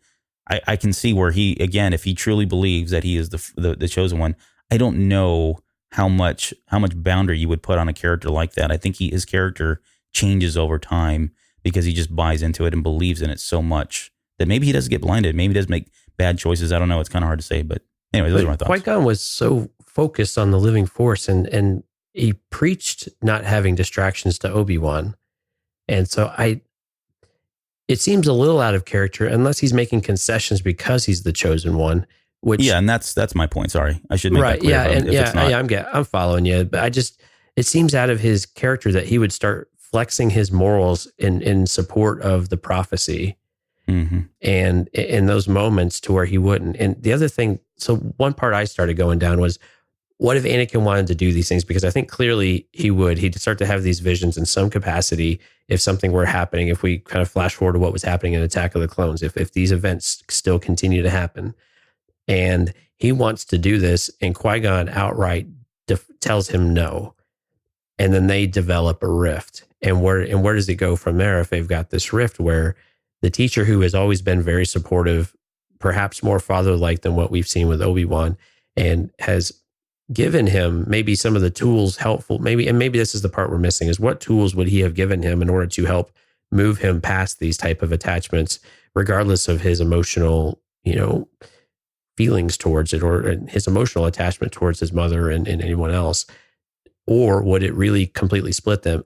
I can see where he, again, if he truly believes that he is the chosen one, I don't know how much boundary you would put on a character like that. I think his character changes over time because he just buys into it and believes in it so much that maybe he does get blinded. Maybe he does make bad choices. I don't know. It's kind of hard to say, but anyway, those are my thoughts. Qui-Gon was so focused on the living Force and he preached not having distractions to Obi-Wan. And so it seems a little out of character unless he's making concessions because he's the chosen one. And that's my point. Sorry, I should make that clear. I'm following you, but it seems out of his character that he would start flexing his morals in support of the prophecy, and in those moments to where he wouldn't. And the other thing, so one part I started going down was, what if Anakin wanted to do these things? Because I think clearly he'd start to have these visions in some capacity if something were happening, if we kind of flash forward to what was happening in Attack of the Clones, if these events still continue to happen. And he wants to do this, and Qui-Gon outright tells him no. And then they develop a rift. And where does it go from there if they've got this rift where the teacher, who has always been very supportive, perhaps more father-like than what we've seen with Obi-Wan, and has given him maybe some of the tools helpful, maybe this is the part we're missing, is what tools would he have given him in order to help move him past these type of attachments, regardless of his emotional, feelings towards it, or his emotional attachment towards his mother and anyone else? Or would it really completely split them?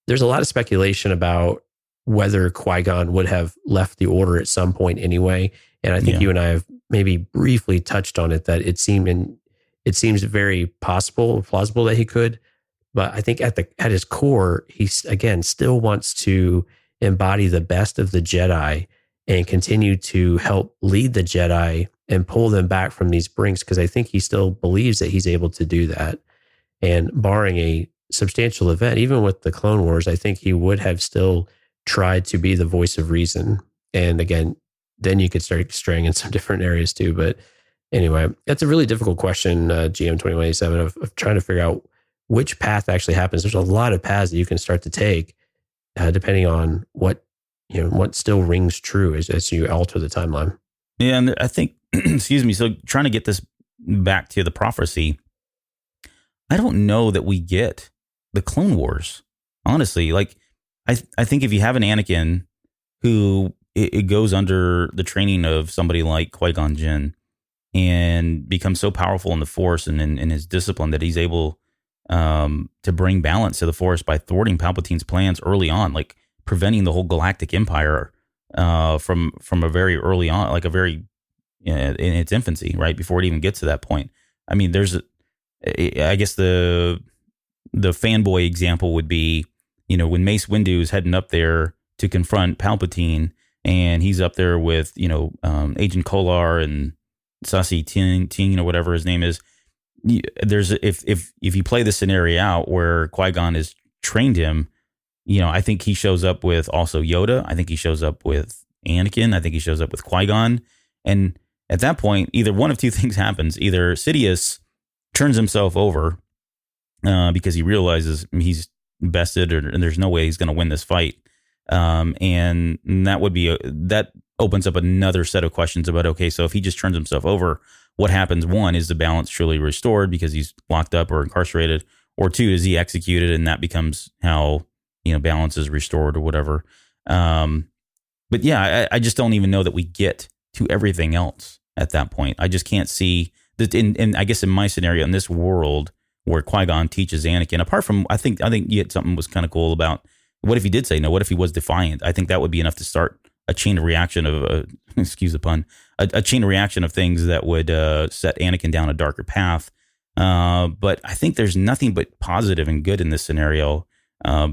There's a lot of speculation about whether Qui-Gon would have left the Order at some point anyway. And I think you and I have maybe briefly touched on it, that it seems very plausible that he could. But I think at his core, he's again still wants to embody the best of the Jedi and continue to help lead the Jedi and pull them back from these brinks, because I think he still believes that he's able to do that. And barring a substantial event, even with the Clone Wars, I think he would have still tried to be the voice of reason. And again, then you could start straying in some different areas too. But anyway, that's a really difficult question, GM 2187, of trying to figure out which path actually happens. There's a lot of paths that you can start to take depending on what still rings true as you alter the timeline. Yeah, and I think, excuse me, so trying to get this back to the prophecy, I don't know that we get the Clone Wars, honestly. Like, I think if you have an Anakin who it goes under the training of somebody like Qui-Gon Jinn and becomes so powerful in the Force and in his discipline that he's able to bring balance to the Force by thwarting Palpatine's plans early on, like preventing the whole Galactic Empire from a very early on, like in its infancy, right before it even gets to that point. I mean, I guess the fanboy example would be, when Mace Windu is heading up there to confront Palpatine, and he's up there with Agent Kolar and Sassy Teen or whatever his name is. There's if you play the scenario out where Qui-Gon has trained him, I think he shows up with also Yoda. I think he shows up with Anakin. I think he shows up with Qui-Gon. And at that point, either one of two things happens. Either Sidious turns himself over because he realizes he's bested and there's no way he's going to win this fight. And that would be that opens up another set of questions about, okay, so if he just turns himself over, what happens? One, is the balance truly restored because he's locked up or incarcerated? Or two, is he executed and that becomes how, balance is restored or whatever. But yeah, I just don't even know that we get to everything else at that point. I just can't see that in I guess in my scenario, in this world where Qui-Gon teaches Anakin, apart from, I think you had something was kind of cool about, what if he did say no? What if he was defiant? I think that would be enough to start a chain of reaction of, excuse the pun, a chain of reaction of things that would set Anakin down a darker path. But I think there's nothing but positive and good in this scenario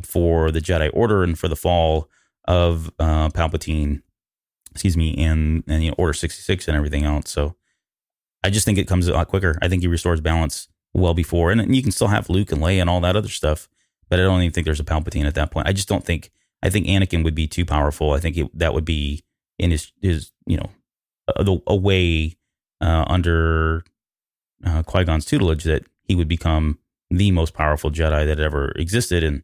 for the Jedi Order and for the fall of Palpatine, and Order 66 and everything else. So I just think it comes a lot quicker. I think he restores balance well before, and you can still have Luke and Leia and all that other stuff, but I don't even think there's a Palpatine at that point. I just don't think. I think Anakin would be too powerful. I think that would be in his a way under Qui-Gon's tutelage that he would become the most powerful Jedi that ever existed and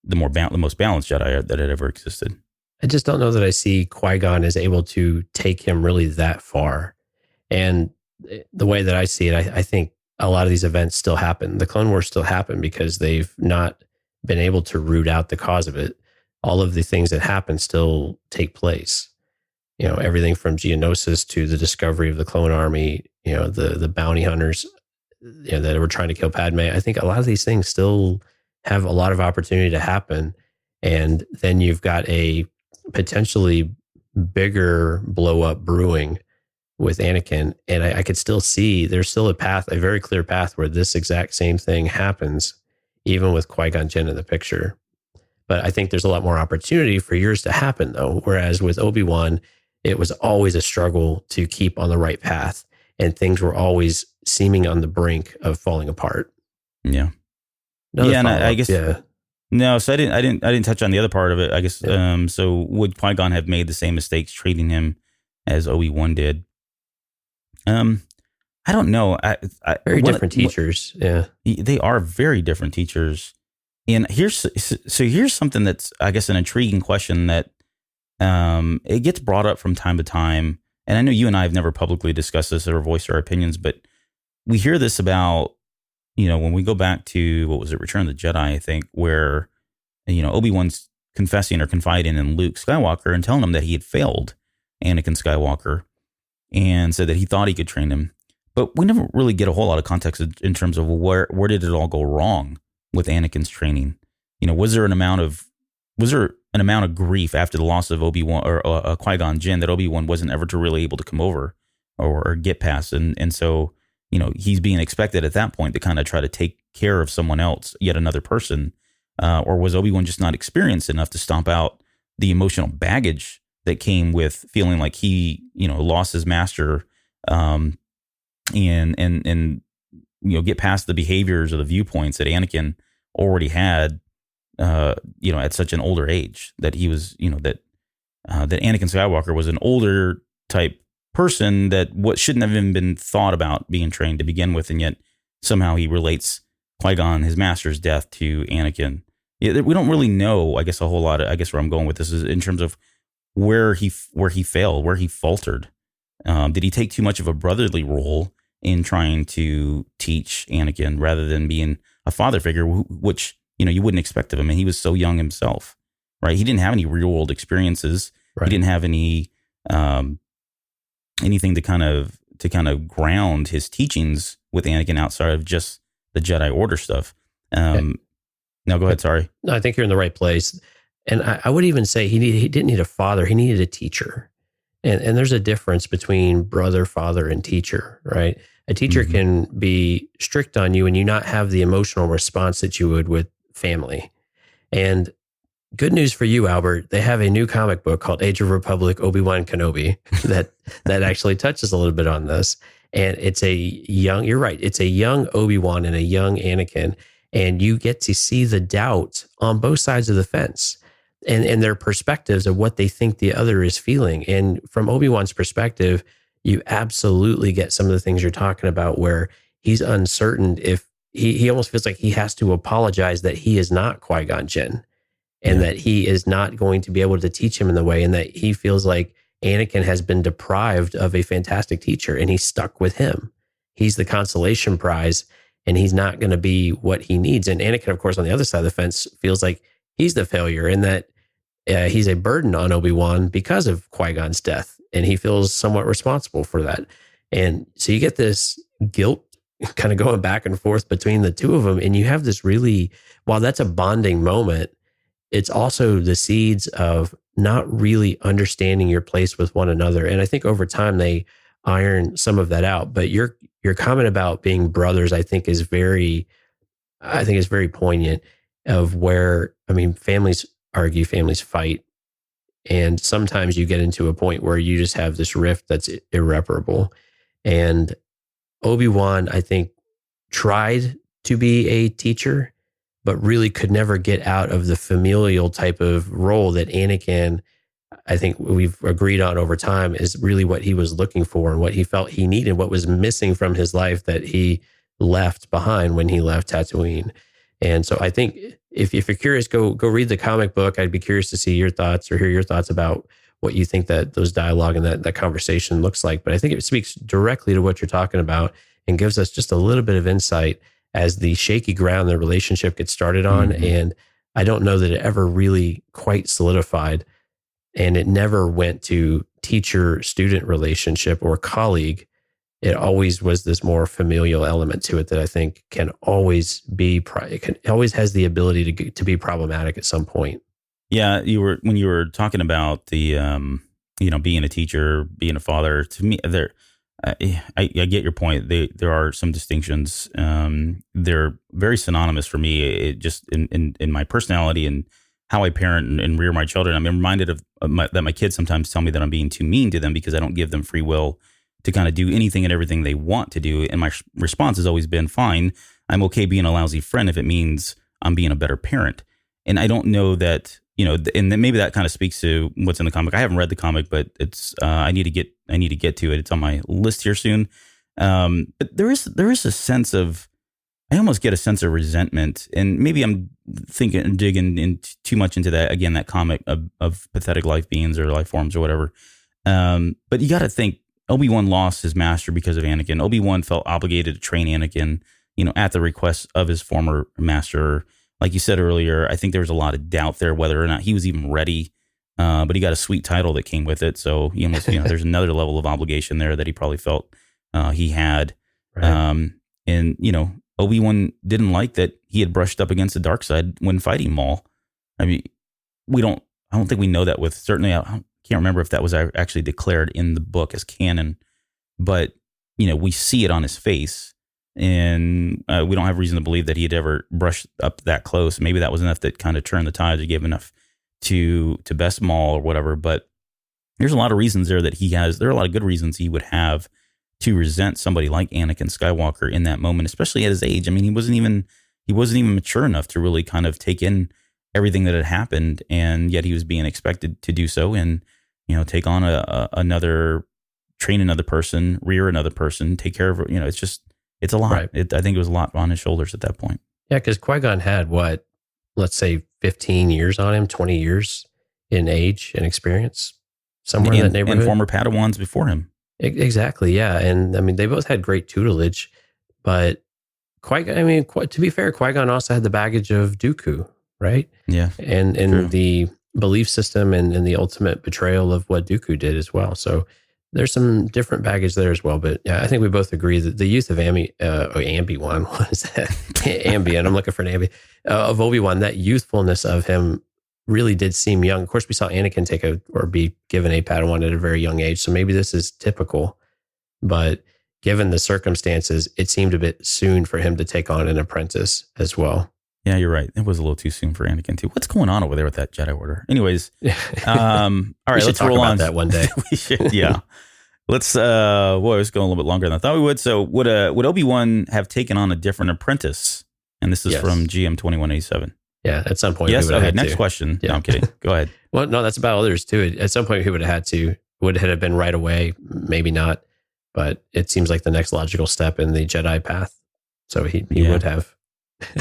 the most balanced Jedi that had ever existed. I just don't know that I see Qui-Gon is able to take him really that far. And the way that I see it, I think a lot of these events still happen. The Clone Wars still happen because they've not been able to root out the cause of it. All of the things that happen still take place. Everything from Geonosis to the discovery of the clone army, the bounty hunters that were trying to kill Padme. I think a lot of these things still have a lot of opportunity to happen. And then you've got a potentially bigger blow up brewing with Anakin. And I could still see there's still a very clear path where this exact same thing happens, even with Qui-Gon Jinn in the picture. But I think there's a lot more opportunity for yours to happen, though. Whereas with Obi-Wan, it was always a struggle to keep on the right path, and things were always seeming on the brink of falling apart. Yeah, and I guess no. So I didn't touch on the other part of it. I guess so. Would Qui-Gon have made the same mistakes treating him as Obi-Wan did? I don't know. Very different teachers. Yeah, they are very different teachers. And here's something that's, I guess, an intriguing question that it gets brought up from time to time. And I know you and I have never publicly discussed this or voiced our opinions, but we hear this about, when we go back to, what was it, Return of the Jedi, I think, where, Obi-Wan's confessing or confiding in Luke Skywalker and telling him that he had failed Anakin Skywalker and said that he thought he could train him. But we never really get a whole lot of context in terms of where did it all go wrong with Anakin's training. Was there an amount of grief after the loss of Obi-Wan or Qui-Gon Jinn that Obi-Wan wasn't ever really able to come over or get past, and so he's being expected at that point to kind of try to take care of someone else, yet another person? Or was Obi-Wan just not experienced enough to stomp out the emotional baggage that came with feeling like he, lost his master, and get past the behaviors or the viewpoints that Anakin already had, at such an older age, that he was, that Anakin Skywalker was an older type person that what shouldn't have even been thought about being trained to begin with. And yet somehow he relates Qui-Gon, his master's death, to Anakin. Yeah, we don't really know, I guess, a whole lot. I guess where I'm going with this is in terms of where he failed, where he faltered. Did he take too much of a brotherly role in trying to teach Anakin rather than being a father figure, which, you wouldn't expect of him. And he was so young himself, right? He didn't have any real world experiences. Right. He didn't have any, anything to kind of ground his teachings with Anakin outside of just the Jedi Order stuff. No, go ahead. Sorry. No, I think you're in the right place. And I would even say he didn't need a father. He needed a teacher. And there's a difference between brother, father, and teacher, right? A teacher can be strict on you and you not have the emotional response that you would with family. And good news for you, Albert, they have a new comic book called Age of Republic, Obi-Wan Kenobi that actually touches a little bit on this. And it's you're right, it's a young Obi-Wan and a young Anakin. And you get to see the doubt on both sides of the fence and their perspectives of what they think the other is feeling. And from Obi-Wan's perspective, you absolutely get some of the things you're talking about where he's uncertain if he almost feels like he has to apologize that he is not Qui-Gon Jinn and that he is not going to be able to teach him in the way, and that he feels like Anakin has been deprived of a fantastic teacher and he's stuck with him. He's the consolation prize and he's not going to be what he needs. And Anakin, of course, on the other side of the fence feels like he's the failure and that he's a burden on Obi-Wan because of Qui-Gon's death. And he feels somewhat responsible for that. And so you get this guilt kind of going back and forth between the two of them. And you have this really, while that's a bonding moment, it's also the seeds of not really understanding your place with one another. And I think over time they iron some of that out. But your comment about being brothers, I think is very poignant of where, families argue, families fight. And sometimes you get into a point where you just have this rift that's irreparable. And Obi-Wan, I think, tried to be a teacher, but really could never get out of the familial type of role that Anakin, I think we've agreed on over time, is really what he was looking for and what he felt he needed, what was missing from his life that he left behind when he left Tatooine. And so I think if you're curious, go read the comic book. I'd be curious to see your thoughts or hear your thoughts about what you think that those dialogue and that conversation looks like. But I think it speaks directly to what you're talking about and gives us just a little bit of insight as the shaky ground the relationship gets started on. Mm-hmm. And I don't know that it ever really quite solidified, and it never went to teacher-student relationship or colleague. It always was this more familial element to it that I think can always be, it always has the ability to be problematic at some point. Yeah, when you were talking about the, being a teacher, being a father, to me, I get your point. There are some distinctions. They're very synonymous for me. It just in my personality and how I parent and rear my children. I'm reminded of that my kids sometimes tell me that I'm being too mean to them because I don't give them free will to kind of do anything and everything they want to do. And my response has always been, fine, I'm okay being a lousy friend if it means I'm being a better parent. And I don't know that, and then maybe that kind of speaks to what's in the comic. I haven't read the comic, but it's, I need to get to it. It's on my list here soon. But there is a sense of, I almost get a sense of resentment, and maybe I'm digging in too much into that. Again, that comic of pathetic life beings or life forms or whatever. But you got to think, Obi-Wan lost his master because of Anakin. Obi-Wan felt obligated to train Anakin, at the request of his former master. Like you said earlier, I think there was a lot of doubt there whether or not he was even ready. But he got a sweet title that came with it. So he almost, there's another level of obligation there that he probably felt he had. Right. And Obi-Wan didn't like that he had brushed up against the dark side when fighting Maul. I mean, I don't think we know that with certainly, I can't remember if that was actually declared in the book as canon, but, we see it on his face. and we don't have reason to believe that he had ever brushed up that close. Maybe that was enough that kind of turned the tide to give enough to best Maul or whatever. But there's a lot of reasons there that he has. There are a lot of good reasons he would have to resent somebody like Anakin Skywalker in that moment, especially at his age. I mean, he wasn't even mature enough to really kind of take in everything that had happened, and yet he was being expected to do so and, take on train another person, rear another person, take care of, it's a lot. Right. I think it was a lot on his shoulders at that point. Yeah, because Qui-Gon had let's say 15 years on him, 20 years in age and experience, somewhere in that neighborhood. And former Padawans before him. Exactly, yeah. And I mean, they both had great tutelage, but to be fair, Qui-Gon also had the baggage of Dooku, right? Yeah. And true. the belief system and the ultimate betrayal of what Dooku did as well. So there's some different baggage there as well. But yeah, I think we both agree that the youth of Obi-Wan, what is that? Ambien, I'm looking for an Ambien. Of Obi-Wan, that youthfulness of him really did seem young. Of course, we saw Anakin be given a Padawan at a very young age. So maybe this is typical. But given the circumstances, it seemed a bit soon for him to take on an apprentice as well. Yeah, you're right. It was a little too soon for Anakin too. What's going on over there with that Jedi Order? Anyways, all right, let's roll on. That one day. We should, yeah. Let's. Boy, it was going a little bit longer than I thought we would. So, would Obi-Wan have taken on a different apprentice? And this is from GM 2187. Yeah, at some point. Yes. Okay. Next question. Yeah. No, I'm kidding. Go ahead. Well, no, that's about others too. At some point, he would have had to. Would it have been right away? Maybe not. But it seems like the next logical step in the Jedi path. So he would have.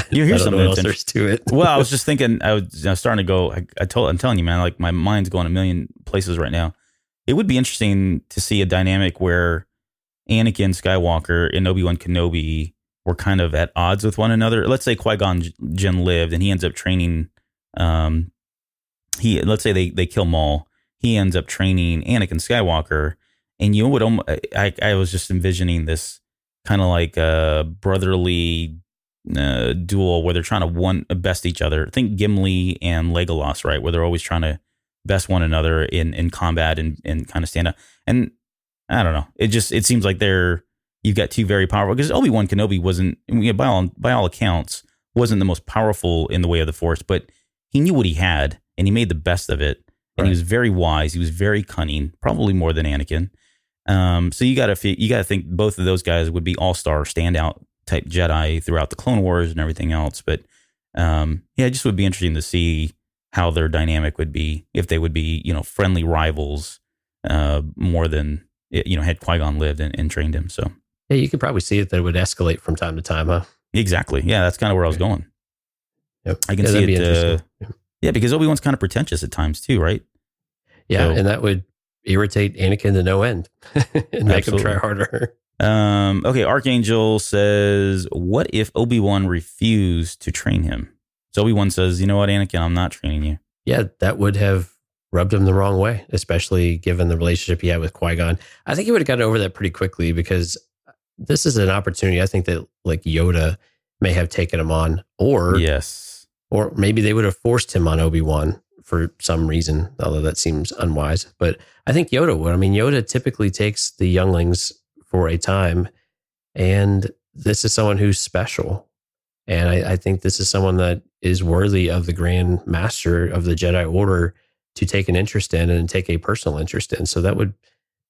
Here's something else there's to it. Well, I was just thinking. I was starting to go. I'm telling you, man. Like my mind's going a million places right now. It would be interesting to see a dynamic where Anakin Skywalker and Obi-Wan Kenobi were kind of at odds with one another. Let's say Qui-Gon Jinn lived, and he ends up training. Let's say they kill Maul. He ends up training Anakin Skywalker, and I was just envisioning this kind of like a brotherly duel where they're trying to best each other. Think Gimli and Legolas, right? Where they're always trying to best one another in combat and kind of stand up. And I don't know. It seems like you've got two very powerful, because Obi-Wan Kenobi wasn't, by all accounts, wasn't the most powerful in the way of the Force, but he knew what he had and he made the best of it. And He was very wise. He was very cunning, probably more than Anakin. So you got to think both of those guys would be all-star standout type Jedi throughout the Clone Wars and everything else. But it just would be interesting to see how their dynamic would be, if they would be, friendly rivals more than, had Qui-Gon lived and trained him. So yeah, you could probably see it that it would escalate from time to time, huh? Exactly. Yeah, that's kind of where I was going. Yep. I can see it. Yeah, because Obi-Wan's kind of pretentious at times too, right? Yeah, and that would irritate Anakin to no end and make him try harder. Okay, Archangel says, what if Obi-Wan refused to train him? So Obi-Wan says, you know what, Anakin, I'm not training you. Yeah, that would have rubbed him the wrong way, especially given the relationship he had with Qui-Gon. I think he would have gotten over that pretty quickly, because this is an opportunity, I think, that like Yoda may have taken him on, or maybe they would have forced him on Obi-Wan for some reason, although that seems unwise. But I think Yoda would. I mean, Yoda typically takes the younglings for a time, and this is someone who's special. And I think this is someone that is worthy of the Grand Master of the Jedi Order to take an interest in and take a personal interest in. So that would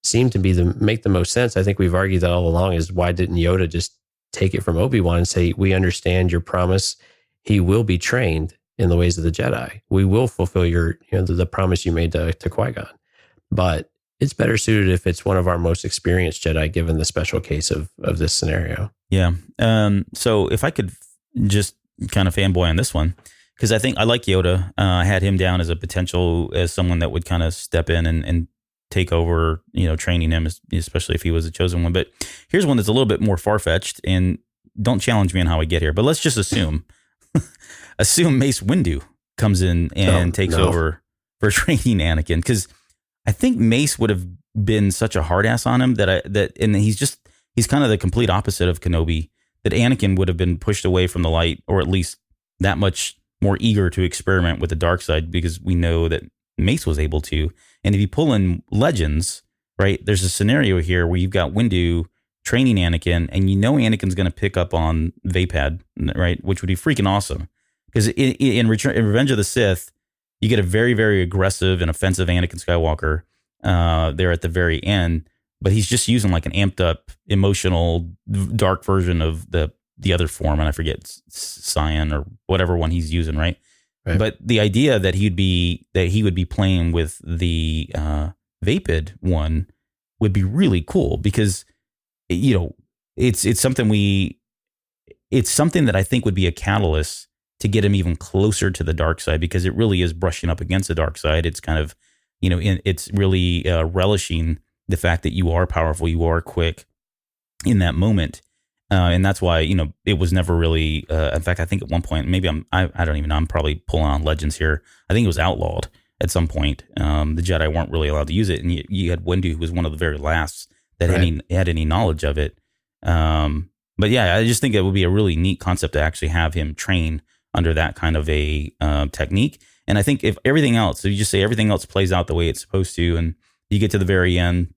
seem to be make the most sense. I think we've argued that all along, is why didn't Yoda just take it from Obi-Wan and say, we understand your promise. He will be trained in the ways of the Jedi. We will fulfill the promise you made to Qui-Gon. But it's better suited if it's one of our most experienced Jedi, given the special case of this scenario. Yeah. So if I could just kind of fanboy on this one, because I think I like Yoda. I had him down as a potential, as someone that would kind of step in and take over, training him, especially if he was a chosen one. But here's one that's a little bit more far-fetched, and don't challenge me on how I get here, but let's just assume Mace Windu comes in and takes over for training Anakin, because I think Mace would have been such a hard ass on him and he's kind of the complete opposite of Kenobi, that Anakin would have been pushed away from the light, or at least that much more eager to experiment with the dark side, because we know that Mace was able to. And if you pull in Legends, right, there's a scenario here where you've got Windu, training Anakin, and Anakin's going to pick up on Vapad, right? Which would be freaking awesome. Because in Revenge of the Sith, you get a very, very aggressive and offensive Anakin Skywalker there at the very end, but he's just using like an amped up, emotional, dark version of the other form, and I forget, Cyan or whatever one he's using, right? But the idea that he would be playing with the Vapid one would be really cool, because it's something that I think would be a catalyst to get him even closer to the dark side, because it really is brushing up against the dark side. It's kind of, it's really relishing the fact that you are powerful, you are quick in that moment. And that's why, it was never really, in fact, I think at one point, maybe I don't even know, I'm probably pulling on legends here. I think it was outlawed at some point. The Jedi weren't really allowed to use it. And you had Windu, who was one of the very last that had any knowledge of it. But yeah, I just think it would be a really neat concept to actually have him train under that kind of a technique. And I think if everything else, if you just say everything else plays out the way it's supposed to, and you get to the very end,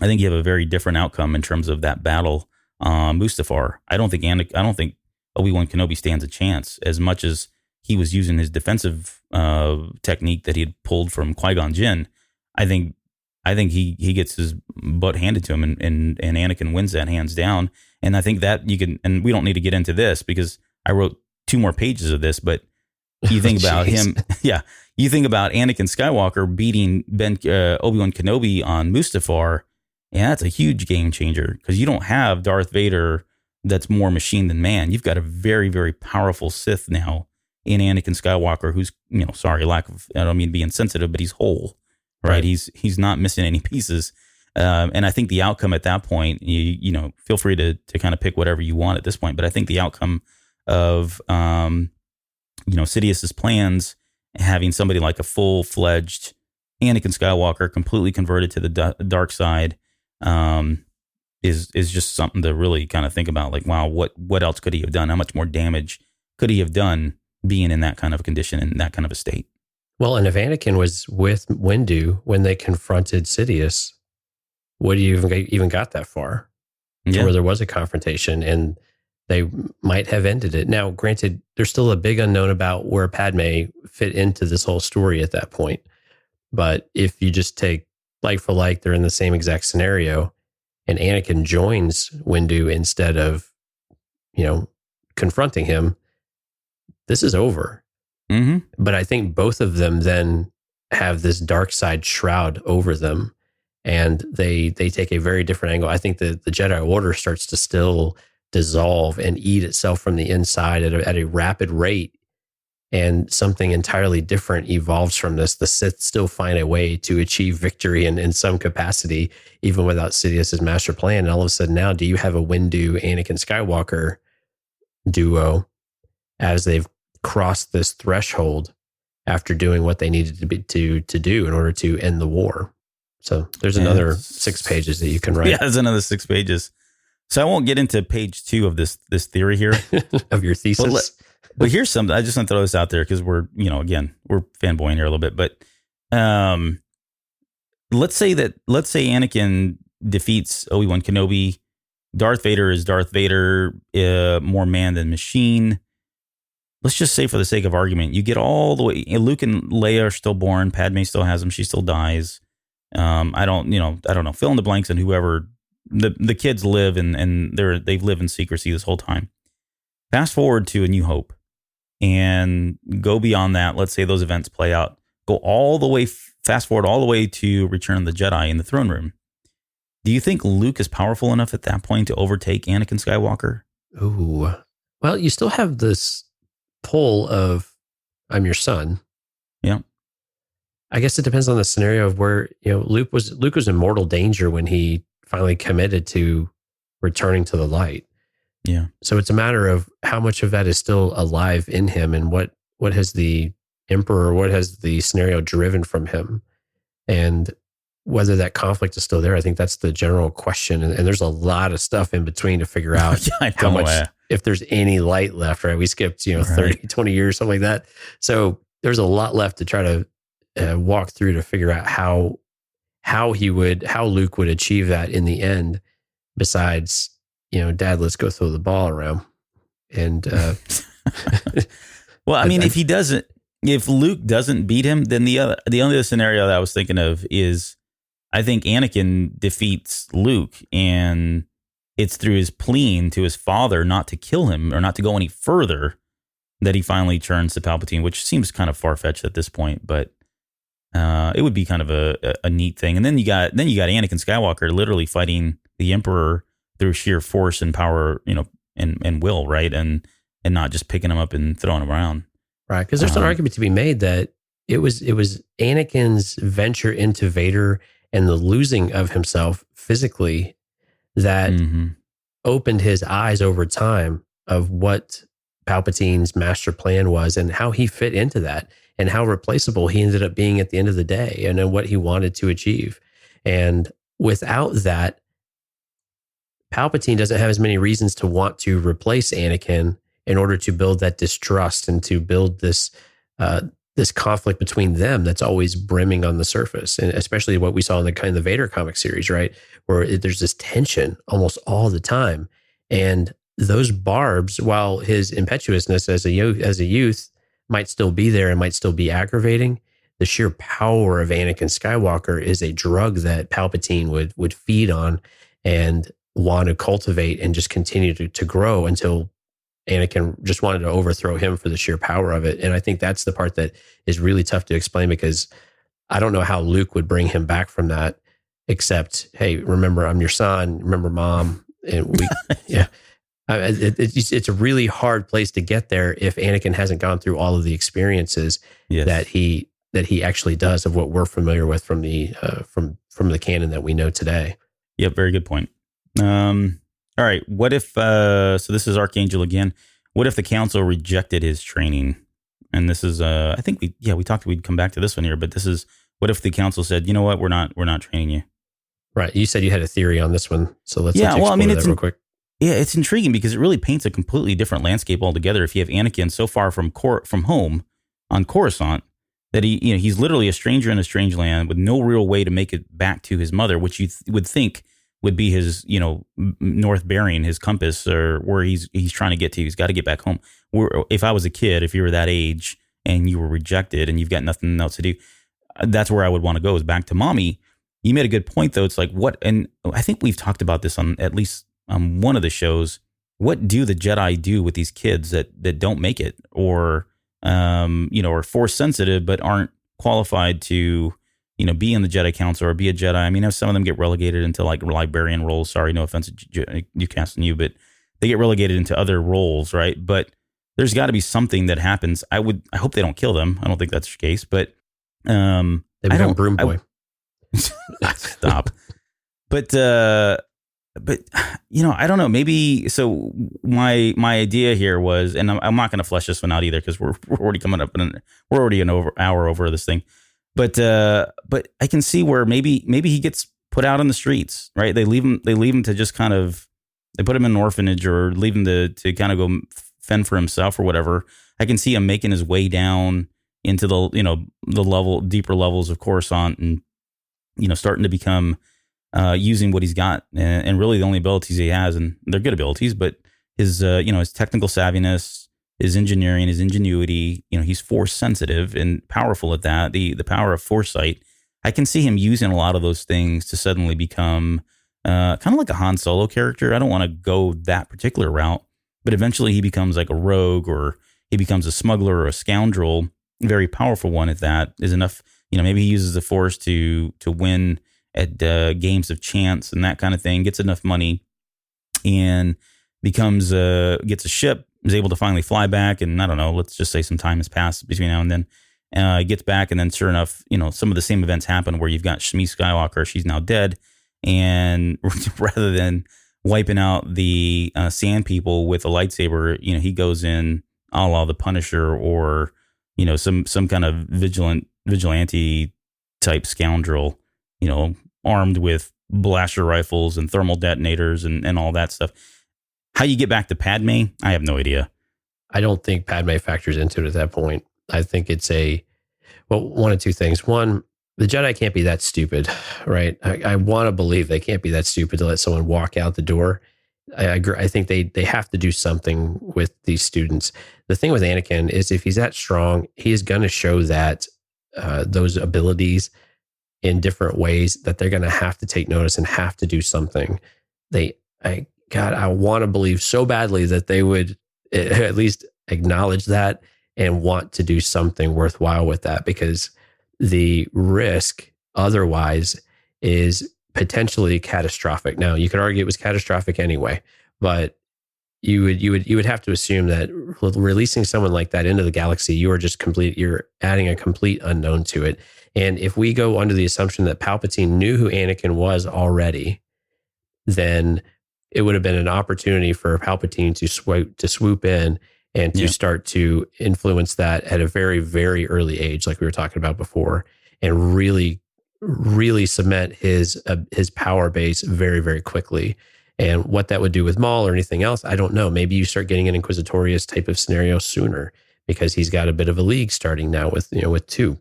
I think you have a very different outcome in terms of that battle. Mustafar, I don't think Obi-Wan Kenobi stands a chance, as much as he was using his defensive technique that he had pulled from Qui-Gon Jinn. I think he gets his butt handed to him, and Anakin wins that hands down. And I think that you can, and we don't need to get into this because I wrote 2 more pages of this, but you think about him. Yeah. You think about Anakin Skywalker beating Obi-Wan Kenobi on Mustafar. Yeah, that's a huge game changer, because you don't have Darth Vader that's more machine than man. You've got a very, very powerful Sith now in Anakin Skywalker, who's, I don't mean to be insensitive, but he's whole, right? He's not missing any pieces. And I think the outcome at that point, you feel free to kind of pick whatever you want at this point, but I think the outcome of, Sidious's plans, having somebody like a full-fledged Anakin Skywalker completely converted to the dark side, is just something to really kind of think about. Like, wow, what else could he have done? How much more damage could he have done being in that kind of condition, in that kind of a state? Well, and if Anakin was with Windu when they confronted Sidious, would you even got that far? Yeah. Where there was a confrontation, and they might have ended it. Now, granted, there's still a big unknown about where Padme fit into this whole story at that point. But if you just take like for like, they're in the same exact scenario, and Anakin joins Windu instead of, confronting him, this is over. Mm-hmm. But I think both of them then have this dark side shroud over them, and they take a very different angle. I think the Jedi Order starts to still dissolve and eat itself from the inside at a rapid rate, and something entirely different evolves from this. The Sith still find a way to achieve victory in some capacity, even without Sidious's master plan. And all of a sudden now, do you have a Windu Anakin Skywalker duo as they've crossed this threshold after doing what they needed to do in order to end the war? So there's another 6 pages that you can write. Yeah, there's another 6 pages. So I won't get into page 2 of this theory here of your thesis. But here's something. I just want to throw this out there because we're fanboying here a little bit. But let's say Anakin defeats Obi-Wan Kenobi. Darth Vader is Darth Vader, more man than machine. Let's just say, for the sake of argument, you get all the way. Luke and Leia are still born. Padme still has them. She still dies. I don't know. Fill in the blanks on whoever the kids live and they've lived in secrecy this whole time. Fast forward to A New Hope and go beyond that. Let's say those events play out. Go all the way, fast forward all the way to Return of the Jedi in the throne room. Do you think Luke is powerful enough at that point to overtake Anakin Skywalker? Ooh. Well, you still have this pull of, I'm your son. Yeah. I guess it depends on the scenario of where, Luke was in mortal danger when he finally committed to returning to the light. Yeah. So it's a matter of how much of that is still alive in him, and what has the Emperor, what has the scenario driven from him, and whether that conflict is still there. I think that's the general question. And there's a lot of stuff in between to figure out how much, if there's any light left, right? We skipped, 30, 20 years, something like that. So there's a lot left to try to walk through to figure out how Luke would achieve that in the end. besides, Dad, let's go throw the ball around. And well, I mean, if Luke doesn't beat him, then the other scenario that I was thinking of is, I think Anakin defeats Luke, and it's through his pleading to his father not to kill him or not to go any further that he finally turns to Palpatine, which seems kind of far-fetched at this point, but it would be kind of a neat thing. And then you got Anakin Skywalker literally fighting the Emperor through sheer force and power, and will, right? And not just picking him up and throwing him around. Right, because there's an argument to be made that it was Anakin's venture into Vader and the losing of himself physically that opened his eyes over time of what Palpatine's master plan was and how he fit into that and how replaceable he ended up being at the end of the day and then what he wanted to achieve. And without that, Palpatine doesn't have as many reasons to want to replace Anakin in order to build that distrust and to build this this conflict between them that's always brimming on the surface, and especially what we saw in the Vader comic series, right, where there's this tension almost all the time. And those barbs, while his impetuousness as a youth might still be there and might still be aggravating, the sheer power of Anakin Skywalker is a drug that Palpatine would feed on and want to cultivate and just continue to grow until Anakin just wanted to overthrow him for the sheer power of it. And I think that's the part that is really tough to explain, because I don't know how Luke would bring him back from that, except, hey, remember, I'm your son. Remember, Mom. And we, yeah. It's a really hard place to get there if Anakin hasn't gone through all of the experiences that he actually does of what we're familiar with from the canon that we know today. Yep, very good point. All right, what if so this is Archangel again. What if the council rejected his training? And this is I think we talked we'd come back to this one here, but this is, what if the council said, you know what, we're not training you. Right. You said you had a theory on this one, so let's it's real quick. Yeah, it's intriguing because it really paints a completely different landscape altogether. If you have Anakin so far from home on Coruscant that he's literally a stranger in a strange land with no real way to make it back to his mother, which you would think would be his, north bearing, his compass, or where he's trying to get to. He's got to get back home. If I was a kid, if you were that age and you were rejected and you've got nothing else to do, that's where I would want to go, is back to mommy. You made a good point, though. It's like, what, and I think we've talked about this on at least one of the shows. What do the Jedi do with these kids that don't make it, or are force sensitive but aren't qualified to be in the Jedi Council or be a Jedi? I mean, some of them get relegated into like librarian roles. Sorry, no offense to Newcastle and you, but they get relegated into other roles, right? But there's got to be something that happens. I hope they don't kill them. I don't think that's the case, but they become Broom Boy. Stop. But I don't know. Maybe so. My idea here was, and I'm not going to flesh this one out either because we're already coming up and we're already an hour over this thing. But I can see where maybe he gets put out on the streets, right? They leave him to just kind of, they put him in an orphanage or leave him to kind of go fend for himself or whatever. I can see him making his way down into the deeper levels of Coruscant and starting to become using what he's got and really the only abilities he has, and they're good abilities, but his his technical savviness, his engineering, his ingenuity, he's force sensitive and powerful at that. The power of foresight. I can see him using a lot of those things to suddenly become kind of like a Han Solo character. I don't want to go that particular route, but eventually he becomes like a rogue, or he becomes a smuggler or a scoundrel, very powerful one at that. Is enough, maybe he uses the force to win at games of chance and that kind of thing, gets enough money and becomes gets a ship, is able to finally fly back. And I don't know, let's just say some time has passed between now and then. Gets back, and then sure enough, some of the same events happen where you've got Shmi Skywalker, she's now dead. And rather than wiping out the sand people with a lightsaber, he goes in a la the Punisher, or, some kind of vigilante type scoundrel, armed with blaster rifles and thermal detonators and all that stuff. How you get back to Padme, I have no idea. I don't think Padme factors into it at that point. I think it's one of two things. One, the Jedi can't be that stupid, right? I want to believe they can't be that stupid to let someone walk out the door. I agree. I think they have to do something with these students. The thing with Anakin is if he's that strong, he is going to show that those abilities in different ways that they're going to have to take notice and have to do something. I want to believe so badly that they would at least acknowledge that and want to do something worthwhile with that, because the risk otherwise is potentially catastrophic. Now, you could argue it was catastrophic anyway, but you would have to assume that releasing someone like that into the galaxy, you're adding a complete unknown to it. And if we go under the assumption that Palpatine knew who Anakin was already, then it would have been an opportunity for Palpatine to swoop in and to start to influence that at a very, very early age, like we were talking about before, and really, really cement his power base very, very quickly. And what that would do with Maul or anything else, I don't know. Maybe you start getting an Inquisitorius type of scenario sooner because he's got a bit of a league starting now with 2.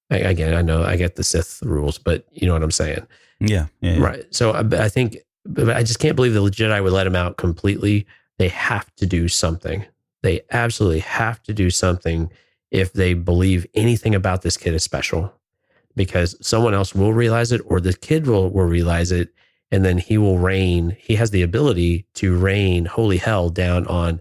Again, I know I get the Sith rules, but you know what I'm saying? Yeah. Right. So I think, but I just can't believe the Jedi would let him out completely. They have to do something. They absolutely have to do something if they believe anything about this kid is special, because someone else will realize it, or the kid will realize it, and then he will rain. He has the ability to rain holy hell down on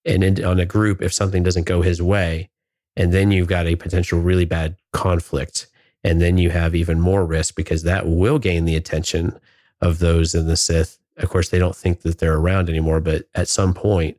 a group if something doesn't go his way. And then you've got a potential really bad conflict. And then you have even more risk, because that will gain the attention of those in the Sith. Of course, they don't think that they're around anymore, but at some point,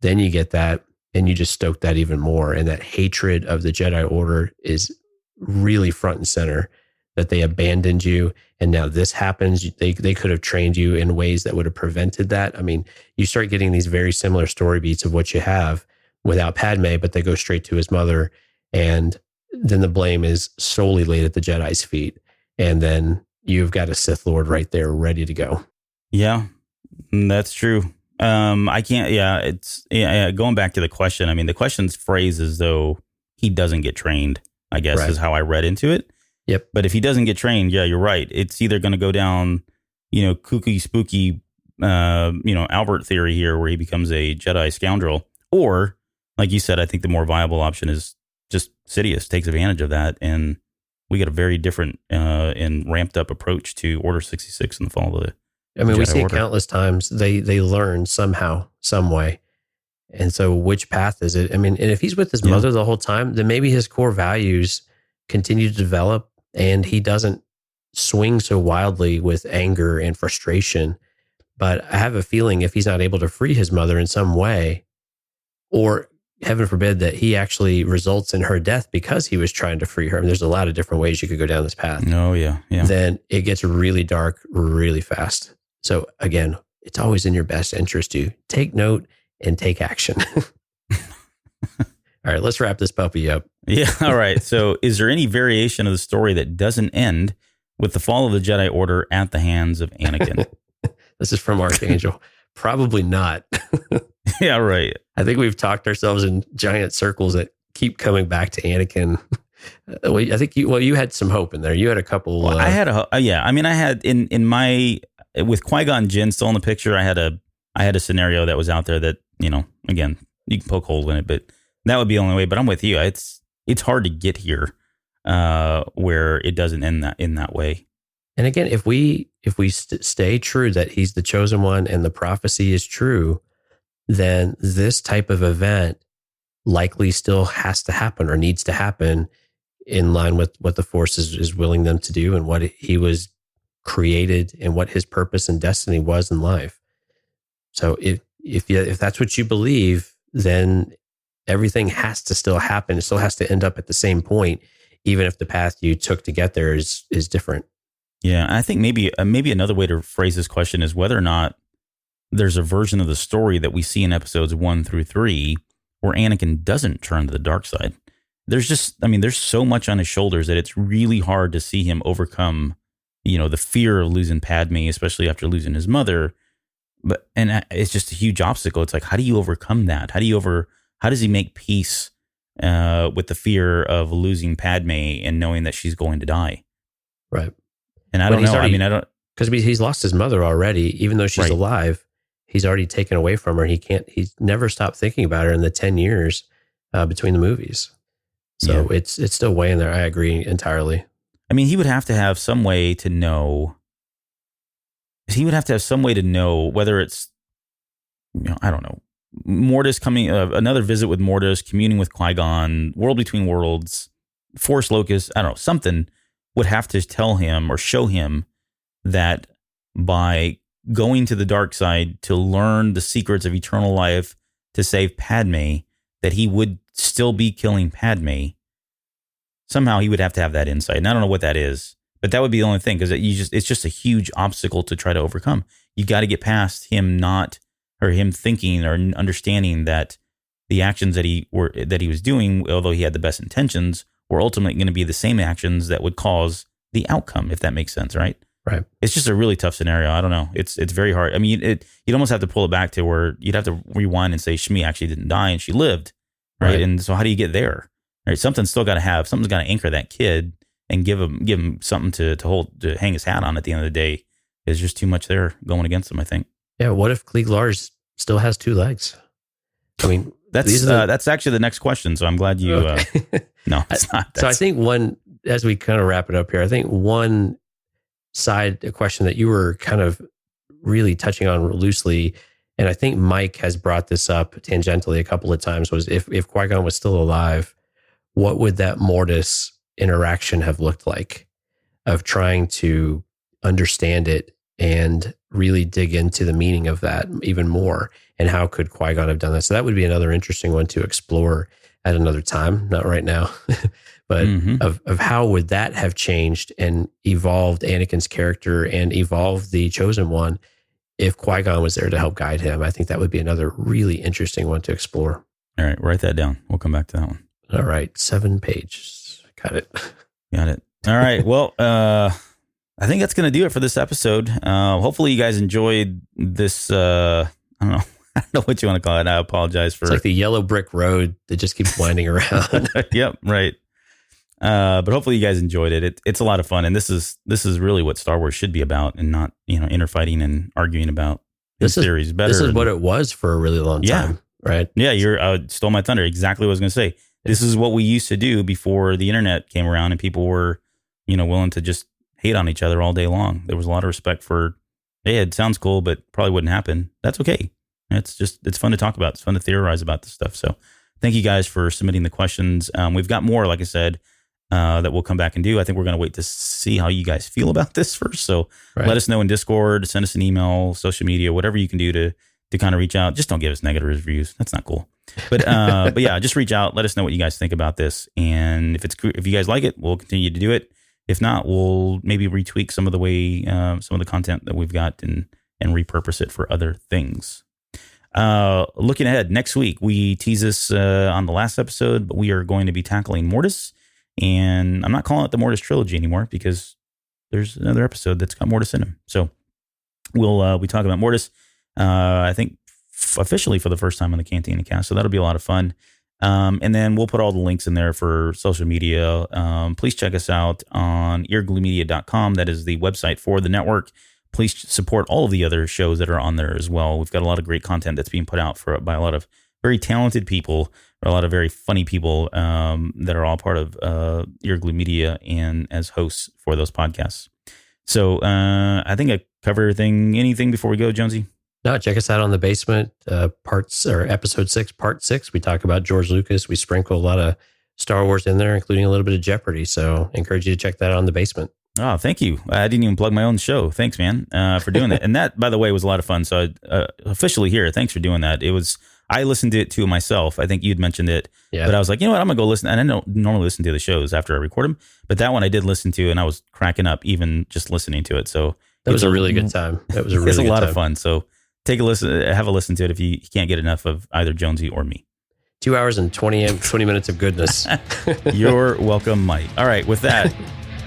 then you get that, and you just stoke that even more. And that hatred of the Jedi Order is really front and center, that they abandoned you. And now this happens. They could have trained you in ways that would have prevented that. I mean, you start getting these very similar story beats of what you have without Padme, but they go straight to his mother. And then the blame is solely laid at the Jedi's feet. And then you've got a Sith Lord right there ready to go. Yeah, that's true. I can't, going back to the question. I mean, the question's phrased as though he doesn't get trained, I guess, is how I read into it. Yep. But if he doesn't get trained, yeah, you're right. It's either going to go down, kooky, spooky, Albert theory here, where he becomes a Jedi scoundrel, or like you said, I think the more viable option is just Sidious takes advantage of that, and we get a very different and ramped up approach to Order 66 in the fall of the Jedi we see Order. it countless times. They learn somehow, some way. And so which path is it? I mean, and if he's with his mother the whole time, then maybe his core values continue to develop, and he doesn't swing so wildly with anger and frustration. But I have a feeling if he's not able to free his mother in some way, or heaven forbid that he actually results in her death because he was trying to free her. I mean, there's a lot of different ways you could go down this path. Oh, yeah. Then it gets really dark really fast. So again, it's always in your best interest to take note and take action. All right, let's wrap this puppy up. Yeah. All right. So is there any variation of the story that doesn't end with the fall of the Jedi Order at the hands of Anakin? This is from Archangel. Probably not. Yeah, right. I think we've talked ourselves in giant circles that keep coming back to Anakin. I think you had some hope in there. You had a couple. Well, I had I had in my, with Qui-Gon Jinn still in the picture, I had a scenario that was out there that, again, you can poke holes in it, but that would be the only way. But I'm with you. It's hard to get here where it doesn't end in that way. And again, if we stay true that he's the chosen one and the prophecy is true, then this type of event likely still has to happen or needs to happen in line with what the Force is willing them to do and what he was created and what his purpose and destiny was in life. So if that's what you believe, then everything has to still happen. It still has to end up at the same point, even if the path you took to get there is different. Yeah, I think maybe another way to phrase this question is whether or not there's a version of the story that we see in episodes 1 through 3 where Anakin doesn't turn to the dark side. There's so much on his shoulders that it's really hard to see him overcome, the fear of losing Padme, especially after losing his mother. And it's just a huge obstacle. It's like, how do you overcome that? How does he make peace with the fear of losing Padme and knowing that she's going to die. Right. And I don't know. I don't. Because he's lost his mother already, even though she's alive. He's already taken away from her. He's never stopped thinking about her in the 10 years between the movies. So it's still weighing there. I agree entirely. I mean, he would have to have some way to know. He would have to have some way to know whether it's, I don't know, Mortis coming, another visit with Mortis, communing with Qui-Gon, World Between Worlds, Force Locust. I don't know, something would have to tell him or show him that by going to the dark side to learn the secrets of eternal life to save Padme, that he would still be killing Padme. Somehow he would have to have that insight. And I don't know what that is, but that would be the only thing, because it's just a huge obstacle to try to overcome. You got to get past him him thinking or understanding that the actions that he was doing, although he had the best intentions, were ultimately going to be the same actions that would cause the outcome, if that makes sense, right? Right. It's just a really tough scenario. I don't know. It's very hard. I mean, you'd almost have to pull it back to where you'd have to rewind and say Shmi actually didn't die and she lived, right? And so how do you get there? Right? Something's still got to anchor that kid and give him something to hang his hat on at the end of the day. There's just too much there going against him, I think. Yeah. What if Cliegg Lars still has 2 legs? I mean, that's actually the next question. So I'm glad you. Okay. No, it's not. So I think as we kind of wrap it up here, I think one side question that you were kind of really touching on loosely, and I think Mike has brought this up tangentially a couple of times, was if Qui-Gon was still alive, what would that Mortis interaction have looked like, of trying to understand it and really dig into the meaning of that even more, and how could Qui-Gon have done that? So that would be another interesting one to explore at another time, not right now, but of how would that have changed and evolved Anakin's character and evolved the Chosen One if Qui-Gon was there to help guide him. I think that would be another really interesting one to explore. All right, write that down. We'll come back to that one. All right, 7 pages. Got it. Got it. All right. Well, I think that's going to do it for this episode. Hopefully you guys enjoyed this. I don't know. I don't know what you want to call it. I apologize for. It's like the yellow brick road that just keeps winding around. Yep. Right. But hopefully you guys enjoyed it. It's a lot of fun. And this is really what Star Wars should be about, and not, interfighting and arguing about this theories better. This is what it was for a really long time. Right. Yeah. You stole my thunder. Exactly what I was going to say. This is what we used to do before the internet came around and people were, willing to just hate on each other all day long. There was a lot of respect for, hey, it sounds cool, but probably wouldn't happen. That's okay. It's fun to talk about. It's fun to theorize about this stuff. So thank you guys for submitting the questions. We've got more, like I said, that we'll come back and do. I think we're going to wait to see how you guys feel about this first. So let us know in Discord, send us an email, social media, whatever you can do to kind of reach out. Just don't give us negative reviews. That's not cool. But yeah, just reach out. Let us know what you guys think about this. And if you guys like it, we'll continue to do it. If not, we'll maybe retweak some of the content that we've got and repurpose it for other things. Looking ahead, next week, we tease this on the last episode, but we are going to be tackling Mortis. And I'm not calling it the Mortis trilogy anymore because there's another episode that's got Mortis in him. So we talk about Mortis, I think officially for the first time on the Cantina Cast. So that'll be a lot of fun. And then we'll put all the links in there for social media. Please check us out on eargluemedia.com. That is the website for the network. Please support all of the other shows that are on there as well. We've got a lot of great content that's being put out by a lot of very talented people, a lot of very funny people that are all part of Ear Glue Media and as hosts for those podcasts. So I think I cover everything. Anything before we go, Jonesy? No, check us out on The Basement, episode 6, part 6. We talk about George Lucas. We sprinkle a lot of Star Wars in there, including a little bit of Jeopardy. So I encourage you to check that out on The Basement. Oh, thank you. I didn't even plug my own show. Thanks, man, for doing that. And that, by the way, was a lot of fun. So officially here, thanks for doing that. I listened to it to myself. I think you'd mentioned it, but I was like, you know what? I'm going to go listen. And I don't normally listen to the shows after I record them, but that one I did listen to, and I was cracking up even just listening to it. So that was a really good time. That was a really good time. It's a lot of fun. So take a listen, have a listen to it if you can't get enough of either Jonesy or me. 2 hours and 20 minutes of goodness. You're welcome, Mike. All right. With that,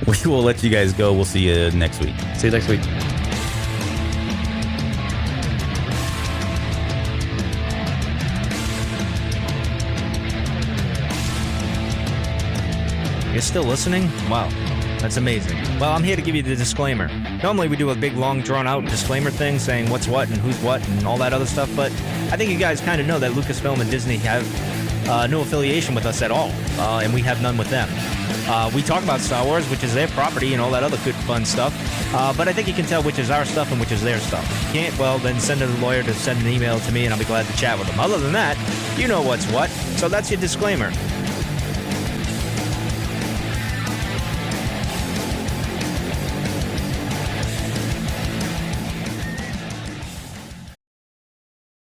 we will let you guys go. We'll see you next week. See you next week. You're still listening? Wow. That's amazing. Well, I'm here to give you the disclaimer. Normally we do a big, long, drawn-out disclaimer thing saying what's what and who's what and all that other stuff, but I think you guys kind of know that Lucasfilm and Disney have no affiliation with us at all, and we have none with them. We talk about Star Wars, which is their property and all that other good, fun stuff, but I think you can tell which is our stuff and which is their stuff. If you can't, well, then send a lawyer to send an email to me, and I'll be glad to chat with them. Other than that, you know what's what, so that's your disclaimer.